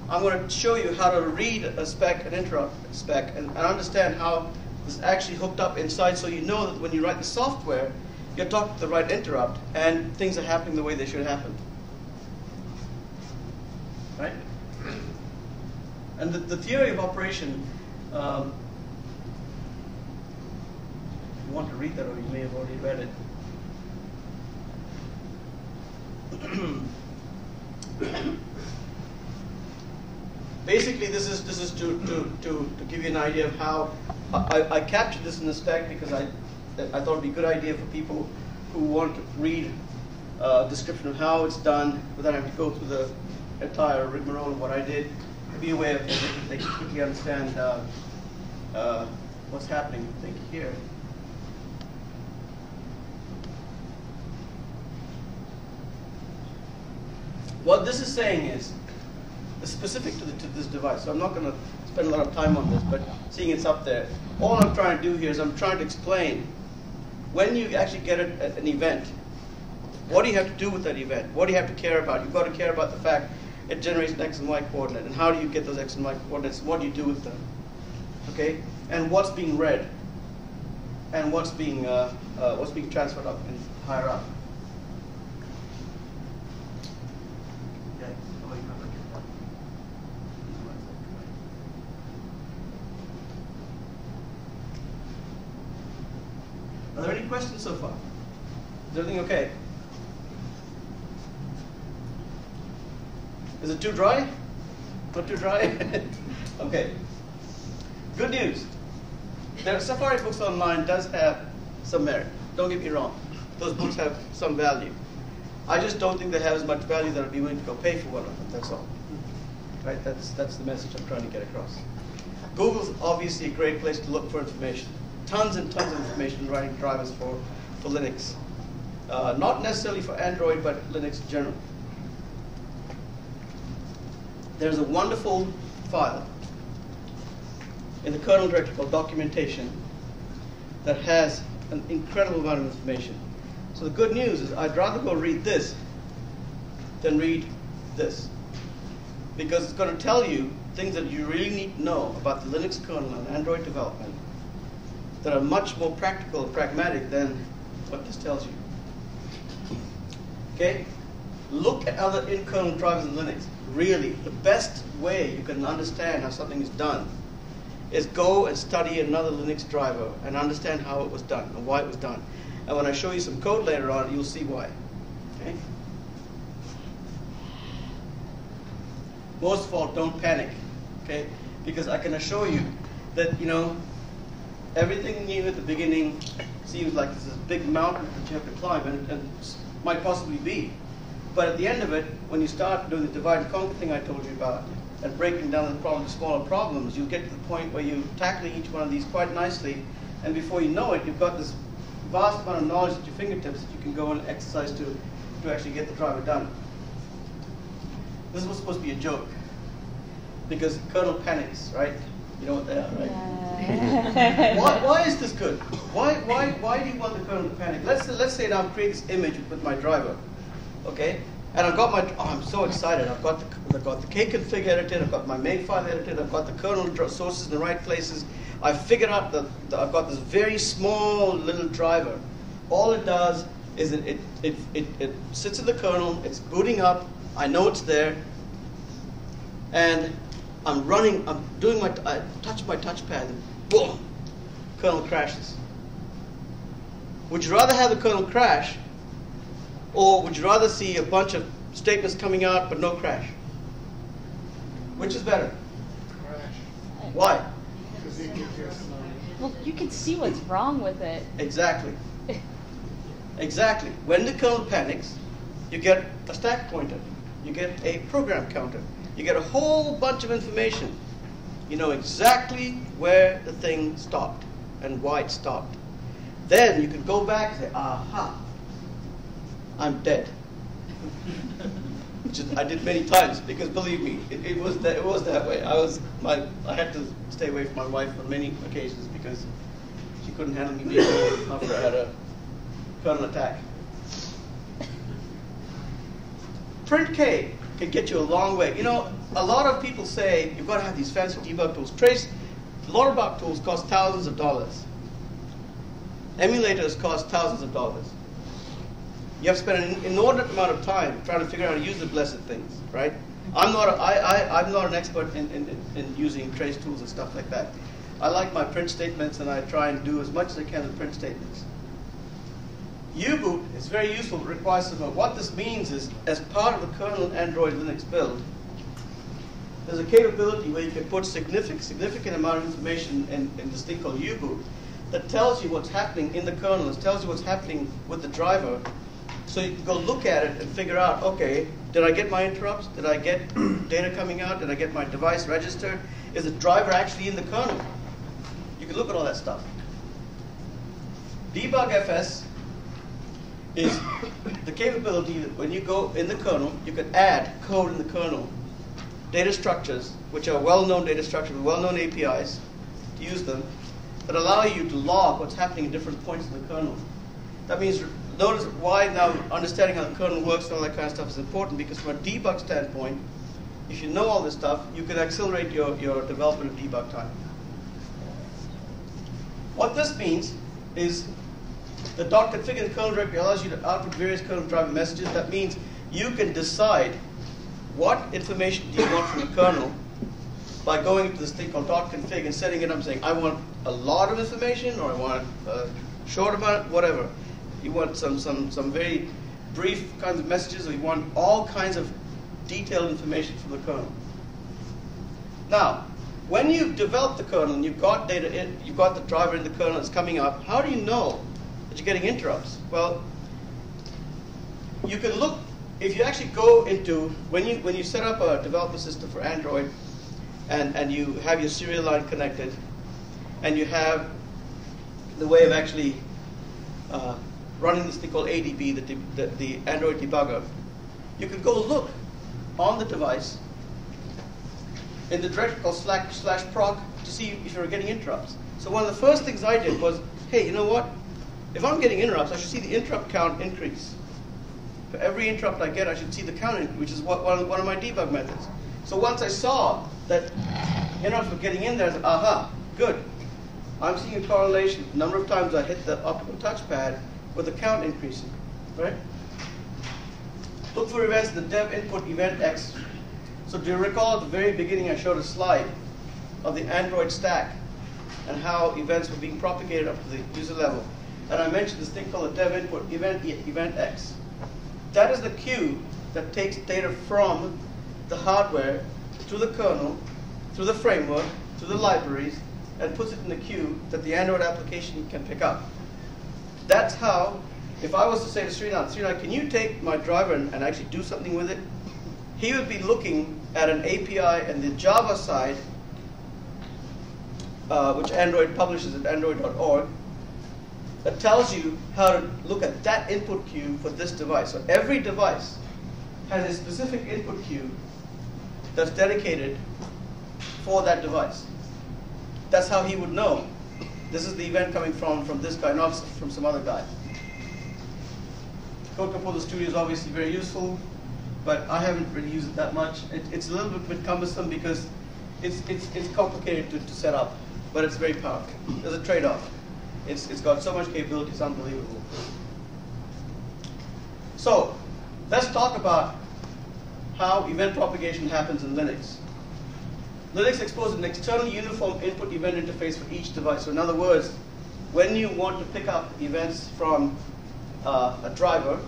I'm going to show you how to read a spec, an interrupt spec, and understand how this is actually hooked up inside, so you know that when you write the software, you're talking to the right interrupt, and things are happening the way they should happen. Right? And the theory of operation, you want to read that, or you may have already read it. Basically, this is to give you an idea of how I captured this in the spec because I thought it'd be a good idea for people who want to read a description of how it's done without having to go through the entire rigmarole of what I did. To be aware of they can quickly understand what's happening. I think here. What this is saying is specific to this device. So I'm not going to spend a lot of time on this, but seeing it's up there, all I'm trying to do here is I'm trying to explain when you actually get an event, what do you have to do with that event? What do you have to care about? You've got to care about the fact it generates an X and Y coordinate, and how do you get those X and Y coordinates? What do you do with them? Okay, and what's being read, and what's being transferred up and higher up. Are there any questions so far? Is everything okay? Is it too dry? Not too dry? Okay. Good news. There are Safari books online does have some merit. Don't get me wrong. Those books have some value. I just don't think they have as much value that I'd be willing to go pay for one of them. That's all. Right? That's the message I'm trying to get across. Google's obviously a great place to look for information. Tons and tons of information writing drivers for Linux. Not necessarily for Android, but Linux in general. There's a wonderful file in the kernel directory called documentation that has an incredible amount of information. So the good news is I'd rather go read this than read this, because it's going to tell you things that you really need to know about the Linux kernel and Android development that are much more practical and pragmatic than what this tells you. Okay? Look at other in-kernel drivers in Linux. Really, the best way you can understand how something is done is go and study another Linux driver and understand how it was done and why it was done. And when I show you some code later on, you'll see why. Okay? Most of all, don't panic. Okay? Because I can assure you that, everything new at the beginning seems like this is a big mountain that you have to climb, and might possibly be. But at the end of it, when you start doing the divide and conquer thing I told you about, and breaking down the problem to smaller problems, you'll get to the point where you're tackling each one of these quite nicely, and before you know it, you've got this vast amount of knowledge at your fingertips that you can go and exercise to actually get the driver done. This was supposed to be a joke, because kernel panics, right? You know what they are, right? Yeah. Why is this good? Why do you want the kernel to panic? Let's say now create this image with my driver, okay? And I've got I'm so excited. I've got the kconfig edited. I've got my makefile edited. I've got the kernel sources in the right places. I've figured out that I've got this very small little driver. All it does is it sits in the kernel. It's booting up. I know it's there, and I'm running. I touch my touchpad, and boom, kernel crashes. Would you rather have the kernel crash, or would you rather see a bunch of statements coming out but no crash? Which is better? Crash. Why? Because you can just, Well, you can see what's wrong with it. Exactly. Exactly. When the kernel panics, you get a stack pointer. You get a program counter. You get a whole bunch of information. You know exactly where the thing stopped and why it stopped. Then you can go back and say, aha, I'm dead. Which I did many times, because believe me, it was that way. I had to stay away from my wife on many occasions because she couldn't handle me being away after I had a kernel attack. Print K can get you a long way. You know, a lot of people say you've got to have these fancy debug tools. A lot of debug tools cost thousands of dollars. Emulators cost thousands of dollars. You have to spend an inordinate amount of time trying to figure out how to use the blessed things, right? I'm not an expert in using trace tools and stuff like that. I like my print statements, and I try and do as much as I can with print statements. U-boot is very useful, but requires some. What this means is, as part of the kernel Android Linux build, there's a capability where you can put significant amount of information in this thing called U-boot that tells you what's happening in the kernel, it tells you what's happening with the driver. So you can go look at it and figure out, okay, did I get my interrupts? Did I get data coming out? Did I get my device registered? Is the driver actually in the kernel? You can look at all that stuff. DebugFS is the capability that when you go in the kernel, you can add code in the kernel, data structures, which are well-known data structures with well-known APIs, to use them, that allow you to log what's happening at different points in the kernel. That means, notice why now understanding how the kernel works and all that kind of stuff is important, because from a debug standpoint, if you know all this stuff, you can accelerate your development of debug time. What this means is the .config in the kernel directory allows you to output various kernel driver messages. That means you can decide what information do you want from the kernel by going into this thing called .config and setting it up, saying I want a lot of information, or I want a short amount, whatever. You want some very brief kinds of messages, or you want all kinds of detailed information from the kernel. Now, when you've developed the kernel and you've got data in, you've got the driver in the kernel that's coming up, how do you know that you're getting interrupts? Well, you can look, if you actually go into, when you set up a developer system for Android and you have your serial line connected and you have the way of actually running this thing called ADB, the Android debugger, you can go look on the device in the directory called /proc to see if you're getting interrupts. So one of the first things I did was, hey, you know what? If I'm getting interrupts, I should see the interrupt count increase. For every interrupt I get, I should see the count increase, which is one of my debug methods. So once I saw that interrupts were getting in there, I said, aha, good. I'm seeing a correlation. The number of times I hit the optical touchpad with the count increasing, right? Look for events in the dev input event X. So do you recall at the very beginning I showed a slide of the Android stack and how events were being propagated up to the user level? And I mentioned this thing called the dev input event X. That is the queue that takes data from the hardware to the kernel, through the framework, to the libraries, and puts it in the queue that the Android application can pick up. That's how, if I was to say to Srinath, can you take my driver and actually do something with it? He would be looking at an API and the Java side, which Android publishes at android.org, that tells you how to look at that input queue for this device. So every device has a specific input queue that's dedicated for that device. That's how he would know this is the event coming from this guy, not from some other guy. Code Composer Studio is obviously very useful, but I haven't really used it that much. It's a little bit cumbersome because it's complicated to set up, but it's very powerful. There's a trade-off. It's got so much capability, it's unbelievable. So let's talk about how event propagation happens in Linux. Linux exposes an external uniform input event interface for each device. So in other words, when you want to pick up events from a driver,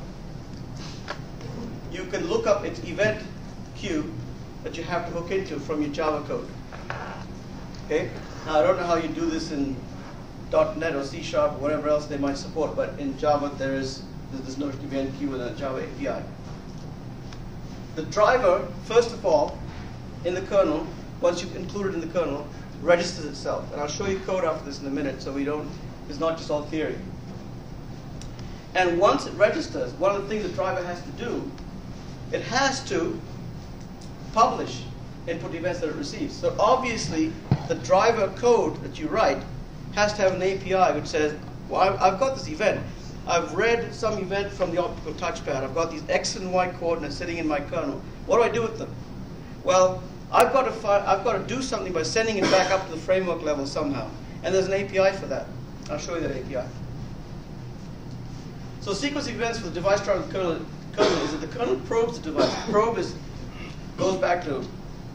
you can look up its event queue that you have to hook into from your Java code. Okay? Now I don't know how you do this in .NET or C# or whatever else they might support, but in Java there's no event queue with a Java API. The driver, first of all, in the kernel, once you've included in the kernel, registers itself. And I'll show you code after this in a minute, so it's not just all theory. And once it registers, one of the things the driver has to do, it has to publish input events that it receives. So obviously, the driver code that you write has to have an API which says, well, I've got this event. I've read some event from the optical touchpad. I've got these X and Y coordinates sitting in my kernel. What do I do with them? Well, I've got to do something by sending it back up to the framework level somehow. And there's an API for that. I'll show you that API. So sequence events for the device driver of the kernel is that the kernel probes the device. The probe goes back to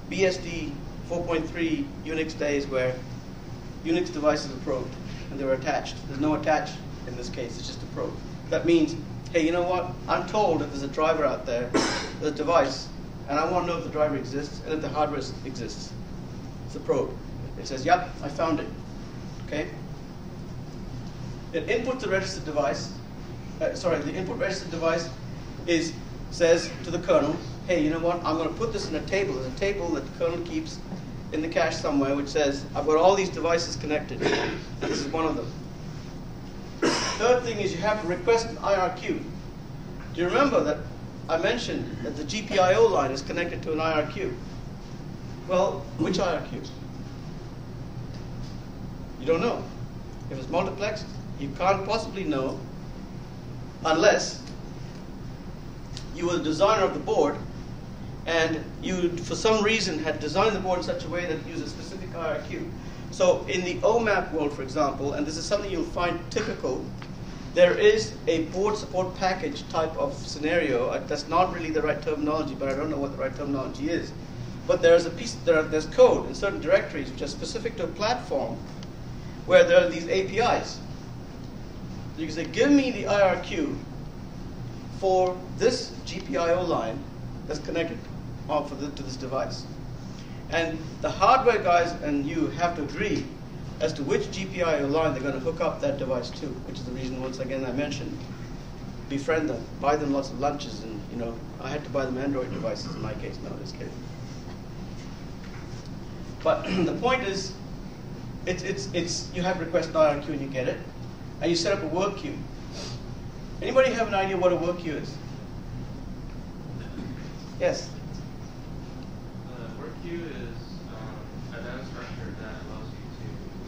BSD 4.3 Unix days where Unix devices are probed and they were attached. There's no attach in this case, it's just a probe. That means, hey, you know what? I'm told that there's a driver out there, there's a device and I want to know if the driver exists and if the hardware exists. It's a probe. It says, yep, I found it. Okay? It inputs the registered device. The input registered device says to the kernel, hey, you know what? I'm going to put this in a table. There's a table that the kernel keeps in the cache somewhere, which says, I've got all these devices connected. This is one of them. Third thing is you have to request an IRQ. Do you remember that I mentioned that the GPIO line is connected to an IRQ? Well, which IRQ? You don't know. If it's multiplexed, you can't possibly know unless you were the designer of the board and you, for some reason, had designed the board in such a way that it used a specific IRQ. So in the OMAP world, for example, and this is something you'll find typical, there is a board support package type of scenario. That's not really the right terminology, but I don't know what the right terminology is. But there's there's code in certain directories which are specific to a platform where there are these APIs. You can say, give me the IRQ for this GPIO line that's connected to this device. And the hardware guys and you have to agree as to which GPIO line they're going to hook up that device to, which is the reason, once again, I mentioned, befriend them, buy them lots of lunches, and I had to buy them Android devices in my case. No, just kidding. But the point is, you have request an IRQ and you get it, and you set up a work queue. Anybody have an idea what a work queue is? Yes. Work queue is a data structure that allows you to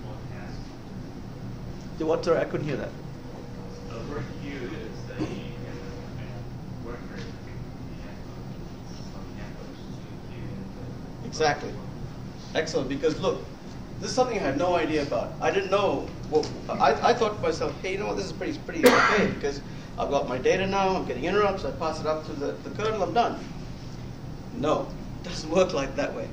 small tasks. What? Sorry, I couldn't hear that. The work queue is the work rate. Exactly. Excellent, because look, this is something I had no idea about. I didn't know. Well, I thought to myself, hey, you know what, this is pretty okay, because I've got my data now, I'm getting interrupts, I pass it up to the kernel, I'm done. No, it doesn't work like that way.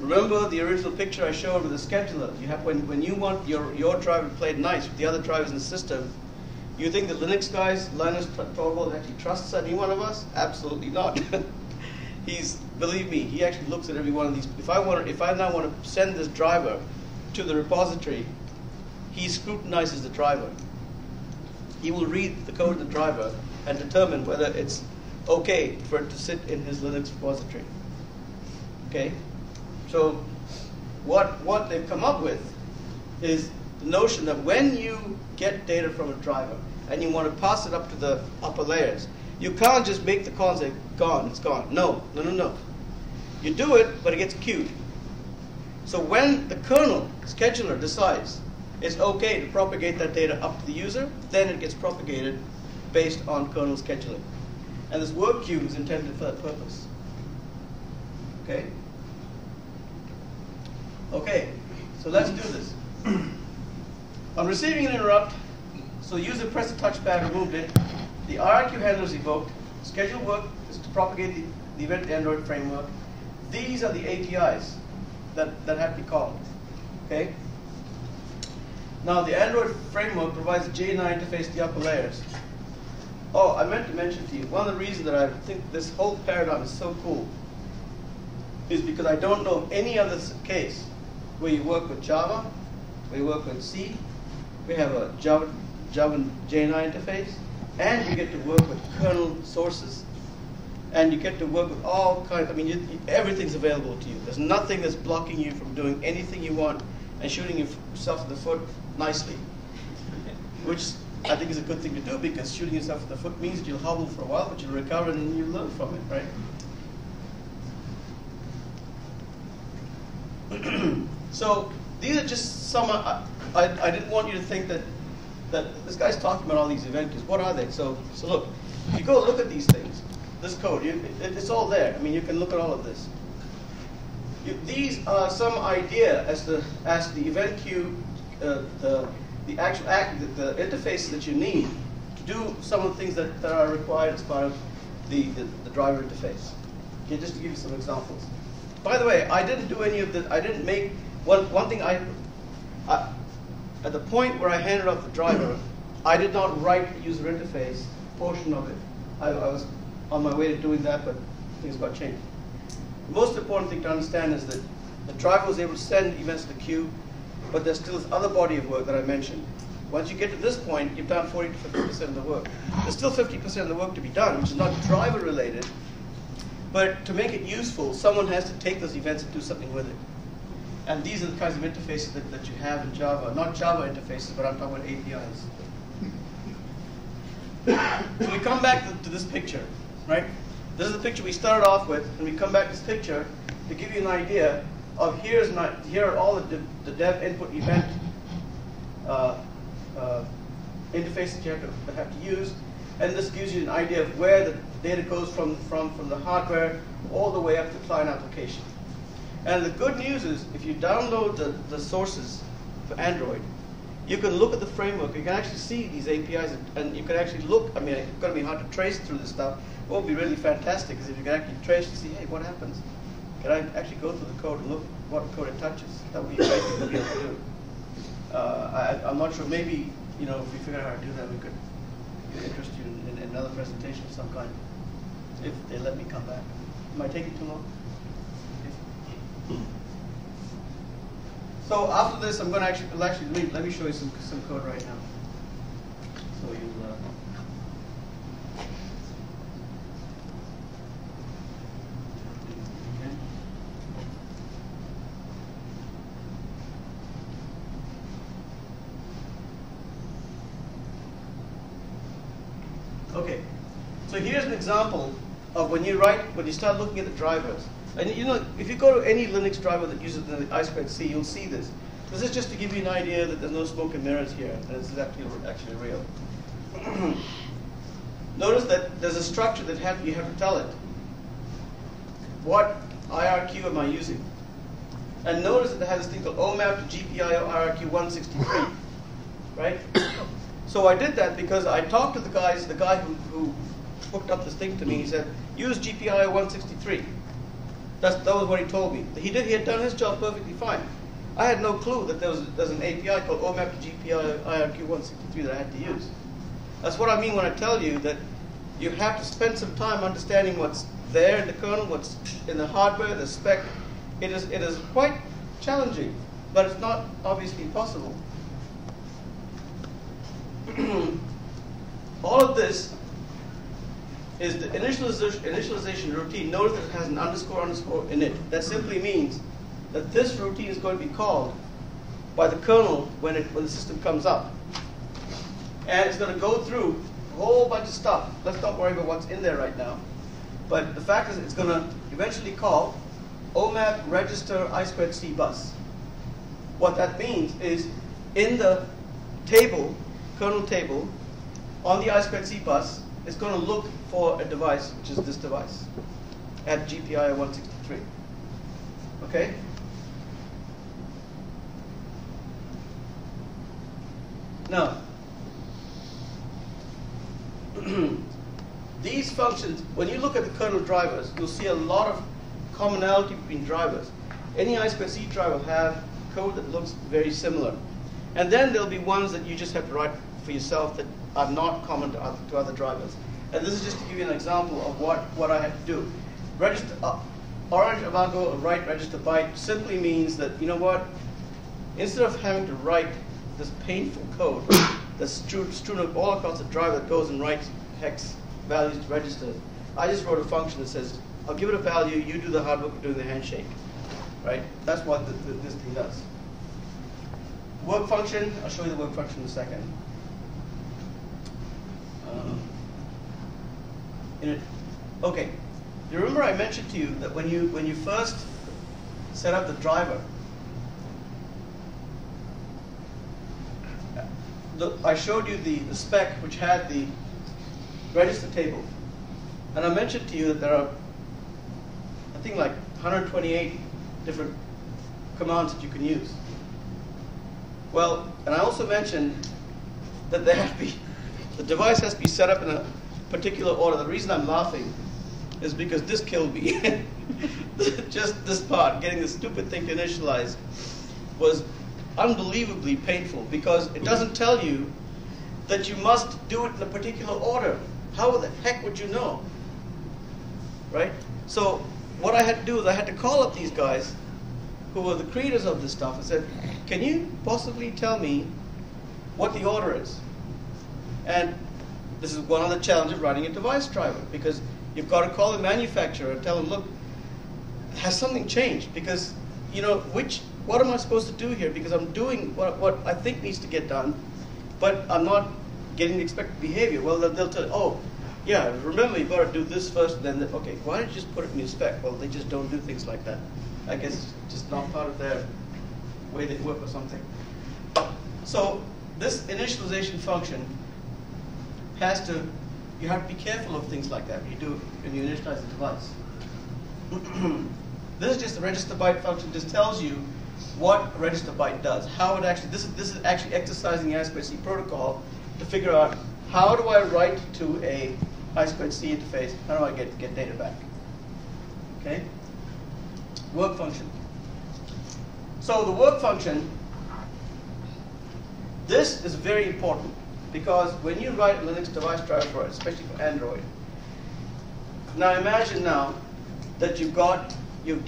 Remember the original picture I showed with the scheduler? You have when you want your driver to play nice with the other drivers in the system, you think the Linux guys, Linus Torvalds, actually trusts any one of us? Absolutely not. Believe me, he actually looks at every one of these. If I now want to send this driver to the repository, he scrutinizes the driver. He will read the code of the driver and determine whether it's okay for it to sit in his Linux repository. Okay? So what they've come up with is the notion that when you get data from a driver and you want to pass it up to the upper layers, you can't just make the call and say, gone, it's gone. No. You do it, but it gets queued. So when the kernel scheduler decides it's okay to propagate that data up to the user, then it gets propagated based on kernel scheduling. And this work queue is intended for that purpose. Okay? Okay, so let's do this. On receiving an interrupt, so the user pressed the touchpad, removed it, the IRQ handler is evoked, scheduled work is to propagate the event to the Android framework. These are the APIs that have to be called. Okay? Now the Android framework provides a JNI interface to the upper layers. Oh, I meant to mention to you, one of the reasons that I think this whole paradigm is so cool is because I don't know of any other case where you work with Java, where you work with C, we have a Java JNI interface, and you get to work with kernel sources, and you get to work with all kinds. I mean, everything's available to you. There's nothing that's blocking you from doing anything you want and shooting yourself in the foot nicely, which I think is a good thing to do, because shooting yourself in the foot means that you'll hobble for a while, but you'll recover and then you'll learn from it, right? So these are just some. I didn't want you to think that this guy's talking about all these event queues. What are they? So look, if you go look at these things, this code, it's all there. I mean, you can look at all of this. These are some idea as the event queue, the actual the interfaces that you need to do some of the things that are required as part of the driver interface. Okay, just to give you some examples. By the way, I didn't do any of the. I didn't make one thing. At the point where I handed off the driver, I did not write the user interface portion of it. I was on my way to doing that, but things got changed. The most important thing to understand is that the driver was able to send events to the queue, but there's still this other body of work that I mentioned. Once you get to this point, you've done 40 to 50% of the work. There's still 50% of the work to be done, which is not driver related, but to make it useful, someone has to take those events and do something with it. And these are the kinds of interfaces that you have in Java. Not Java interfaces, but I'm talking about APIs. So we come back to this picture, right? This is the picture we started off with, and we come back to this picture to give you an idea of here are all the dev input event interfaces you have to use, and this gives you an idea of where the data goes from the hardware all the way up to the client application. And the good news is, if you download the sources for Android, you can look at the framework. You can actually see these APIs, and you can actually look. I mean, it's going to be hard to trace through this stuff. What would be really fantastic is if you can actually trace to see, hey, what happens? Can I actually go through the code and look what code it touches? That would be a great thing to be able to do. I'm not sure. Maybe if we figure out how to do that, we could interest you in another presentation of some kind, if they let me come back. Am I taking too long? So after this, I'm going to actually leave. Let me show you some code right now. So you. Okay, so here's an example of when you start looking at the drivers. And if you go to any Linux driver that uses the I2C, you'll see this. This is just to give you an idea that there's no smoke and mirrors here, and this is actually real. Notice that there's a structure that you have to tell it. What IRQ am I using? And notice that it has this thing called OMAP to GPIO IRQ 163, right? So I did that because I talked to the guy who hooked up this thing to me. He said, use GPIO 163. That was what he told me. He had done his job perfectly fine. I had no clue that there's an API called OMAP to GPIO IRQ 163 that I had to use. That's what I mean when I tell you that you have to spend some time understanding what's there in the kernel, what's in the hardware, the spec. It is quite challenging, but it's not obviously impossible. All of this is the initialization routine. Notice that it has an underscore in it. That simply means that this routine is going to be called by the kernel when the system comes up. And it's going to go through a whole bunch of stuff. Let's not worry about what's in there right now. But the fact is it's going to eventually call OMAP register I2C bus. What that means is in the table, kernel table, on the I2C bus, it's going to look for a device, which is this device, at GPIO 163. Okay? Now, these functions, when you look at the kernel drivers, you'll see a lot of commonality between drivers. Any I2C driver will have code that looks very similar. And then there'll be ones that you just have to write for yourself that are not common to other drivers. And this is just to give you an example of what I had to do. Register orange Avago write register byte simply means that, you know what, instead of having to write this painful code that's strewn up all across the driver that goes and writes hex values to register, I just wrote a function that says, I'll give it a value, you do the hard work of doing the handshake. Right? That's what this thing does. Work function, I'll show you the work function in a second. Okay, you remember I mentioned to you that when you first set up the driver, I showed you the spec which had the register table, and I mentioned to you that there are, I think, like 128 different commands that you can use. Well, and I also mentioned that the device has to be set up in a particular order. The reason I'm laughing is because this killed me. Just this part, getting this stupid thing to initialize, was unbelievably painful because it doesn't tell you that you must do it in a particular order. How the heck would you know? right? So what I had to do is I had to call up these guys who were the creators of this stuff and said, can you possibly tell me what the order is? And this is one of the challenges of writing a device driver, because you've got to call the manufacturer and tell them, look, has something changed? Because, you know, what am I supposed to do here? Because I'm doing what I think needs to get done, but I'm not getting the expected behavior. Well, they'll tell you, oh, yeah, remember you've got to do this first, and then, okay, why don't you just put it in your spec? Well, they just don't do things like that. I guess it's just not part of their way they work or something. So this initialization function you have to be careful of things like that when you initialize the device. This is just the register byte function. Just tells you what a register byte does. How it actually, this is actually exercising the I2C protocol to figure out how do I write to a I2C interface, how do I get data back? Okay? Work function. So the work function, this is very important, because when you write a Linux device driver for it, especially for Android, now imagine now that you've got an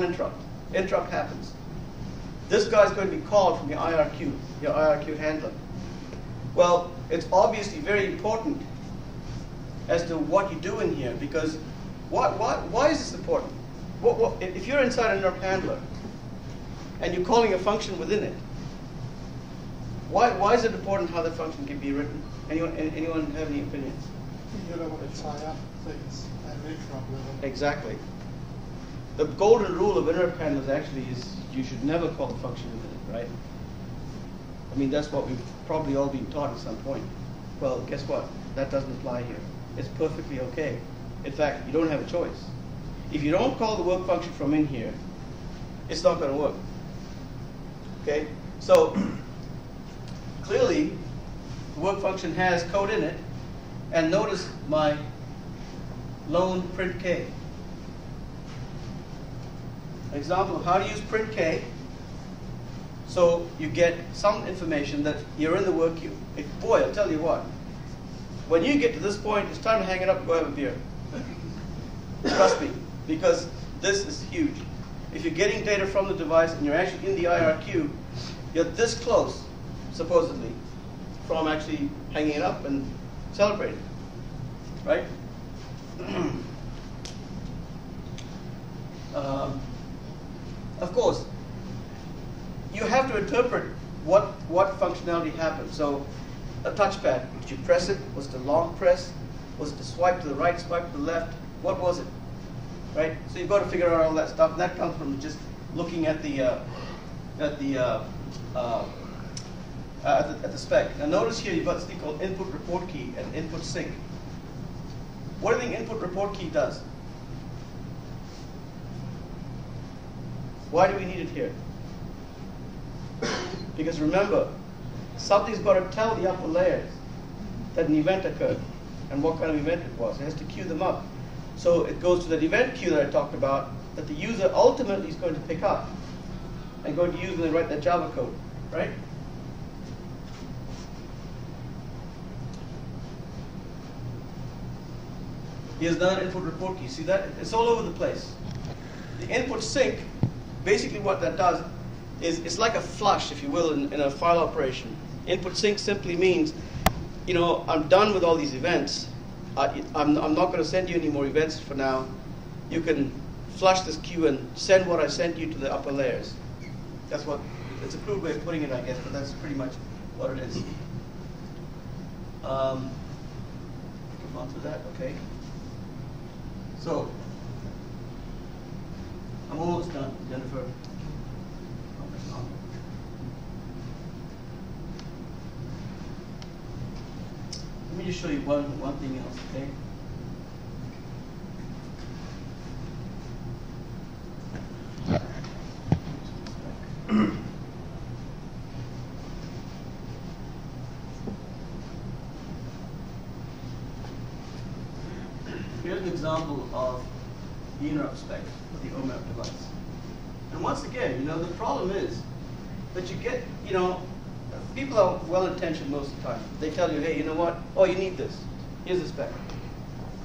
interrupt. Interrupt happens. This guy's going to be called from your IRQ handler. Well, it's obviously very important as to what you do in here, because why is this important? If you're inside an interrupt handler and you're calling a function within it, why is it important how the function can be written? Anyone have any opinions? You don't want to tie up things at an interrupt level. Exactly. The golden rule of interrupt handlers actually is you should never call the function within it, right? I mean, that's what we've probably all been taught at some point. Well, guess what? That doesn't apply here. It's perfectly okay. In fact, you don't have a choice. If you don't call the work function from in here, it's not going to work. Okay? So clearly, the work function has code in it, and notice my lone print k. An example of how to use print k. So you get some information that you're in the work queue. Boy, I'll tell you what. When you get to this point, it's time to hang it up and go have a beer. Trust me, because this is huge. If you're getting data from the device and you're actually in the IRQ, you're this close, supposedly, from actually hanging it up and celebrating, right? Of course, you have to interpret what functionality happens. So a touchpad, did you press it? Was it a long press? Was it a swipe to the right, swipe to the left? What was it? Right? So you've got to figure out all that stuff. And that comes from just looking at the spec. Now notice here you've got this thing called input report key and input sync. What do you think input report key does? Why do we need it here? Because remember, something's got to tell the upper layers that an event occurred and what kind of event it was. It has to queue them up. So it goes to that event queue that I talked about that the user ultimately is going to pick up and going to use when they write that Java code, right? Here's another input report key. See that? It's all over the place. The input sync, basically what that does is it's like a flush, if you will, in a file operation. Input sync simply means, you know, I'm done with all these events. I'm not going to send you any more events for now. You can flush this queue and send what I sent you to the upper layers. That's what, it's a crude way of putting it, I guess, but that's pretty much what it is. Come on to that, okay. So, I'm almost done, Jennifer. Let me just show you one thing else, okay? Here's an example of the interrupt spec of the OMAP device. And once again, you know, the problem is that you get, you know, people are well-intentioned most of the time. They tell you, hey, you know what? Oh, you need this. Here's the spec.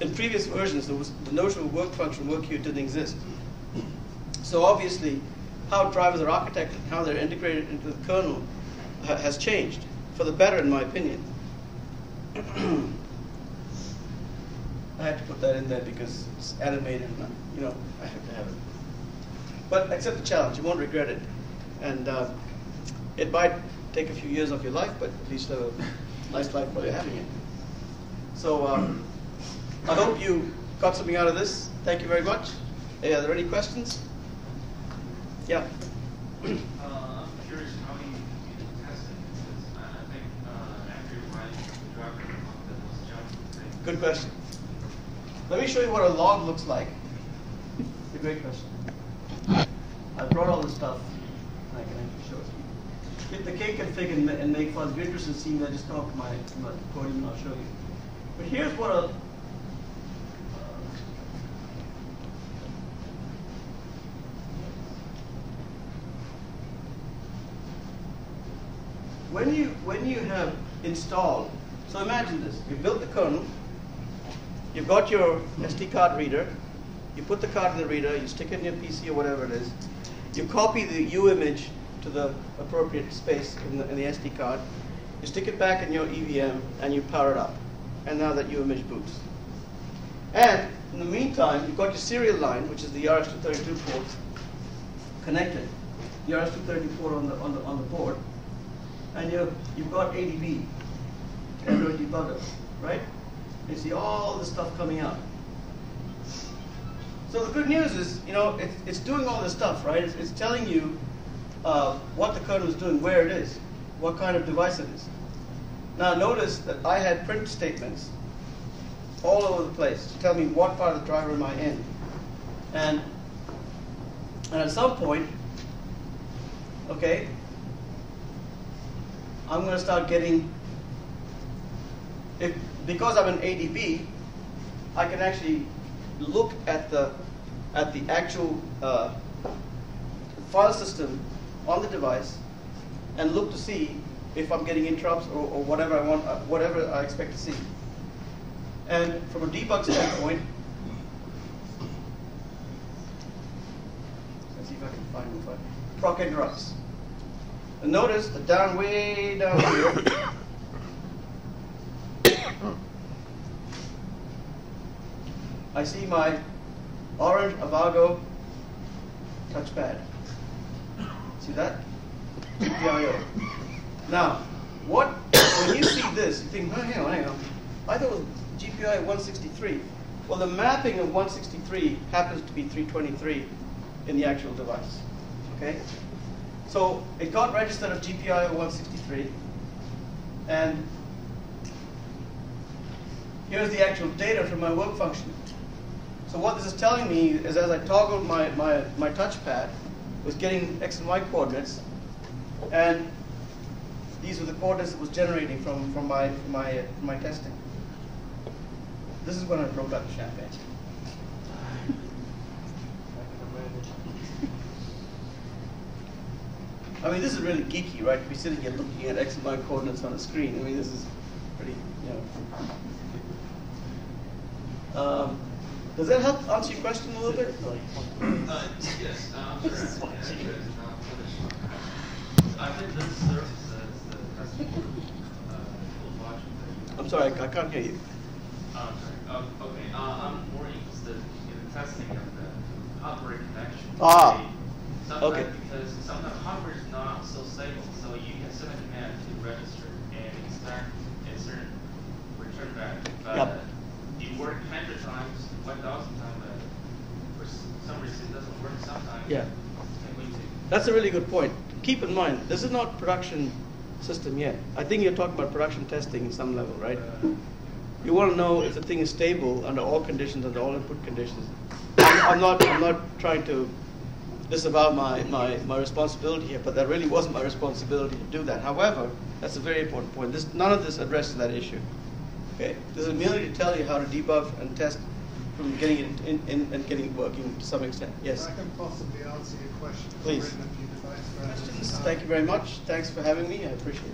in previous versions, the notion of work function, work queue didn't exist. So obviously, how drivers are architected, how they're integrated into the kernel has changed, for the better in my opinion. I had to put that in there because it's animated and, you know, I have to have it. But accept the challenge, you won't regret it. And it might take a few years of your life, but at least have a nice life while you're having it. So I hope you got something out of this. Thank you very much. Are there any questions? Yeah. I'm curious how you test it. Because I think after you write the driver that was jumped. Good question. Let me show you what a log looks like. It's a great question. I brought all this stuff, and I can actually show it to you. The K config and make files. If you're interested in seeing that, just come up to my podium and I'll show you. But here's what a when you have installed, so imagine this, you built the kernel, you've got your SD card reader, you put the card in the reader, you stick it in your PC or whatever it is, you copy the U image to the appropriate space in the SD card, you stick it back in your EVM and you power it up. And now that U image boots. And in the meantime, you've got your serial line, which is the RS-232 port, connected. The RS-232 port on the board. And you've got ADB, Android debugger, right? You see all this stuff coming out. So the good news is, you know, it's doing all this stuff, right? It's telling you what the kernel is doing, where it is, what kind of device it is. Now notice that I had print statements all over the place to tell me what part of the driver am I in. And at some point, okay, I'm going to start getting, because I'm an ADB, I can actually look at the actual file system on the device and look to see if I'm getting interrupts or whatever I want, whatever I expect to see. And from a debug standpoint, let's see if I can find one. Proc interrupts. And notice that way down here, I see my orange Avago touchpad. See that? GPIO. Now, when you see this, you think, oh, hang on. I thought it was GPIO 163. Well, the mapping of 163 happens to be 323 in the actual device. Okay? So it got registered as GPIO 163. And here's the actual data from my work function. So what this is telling me is as I toggled my touchpad, it was getting X and Y coordinates. And these were the coordinates it was generating from my testing. This is when I broke out the champagne. I mean, this is really geeky, right? To be sitting here looking at X and Y coordinates on a screen. I mean, this is pretty, you know. Does that help answer your question a little bit? Yes, I'm sure. I think this serves as the customer logic. I'm sorry, I can't hear you. Sorry. Okay. I'm more interested in the testing of the hardware connection. Okay. Because sometimes hardware is not so stable, so you can send a command to register and expect a certain return back. But you work 100 times, 1,000 times, but for some reason it doesn't work sometimes. Yeah. That's a really good point. Keep in mind, this is not production system yet. I think you're talking about production testing in some level, right? You want to know if the thing is stable under all conditions, under all input conditions. I'm not trying to disavow my responsibility here, but that really wasn't my responsibility to do that. However, that's a very important point. None of this addresses that issue. Okay, this is merely to tell you how to debug and test from getting it in and getting it working to some extent. Yes. I can possibly answer your question. Please. Thank you very much. Thanks for having me. I appreciate it.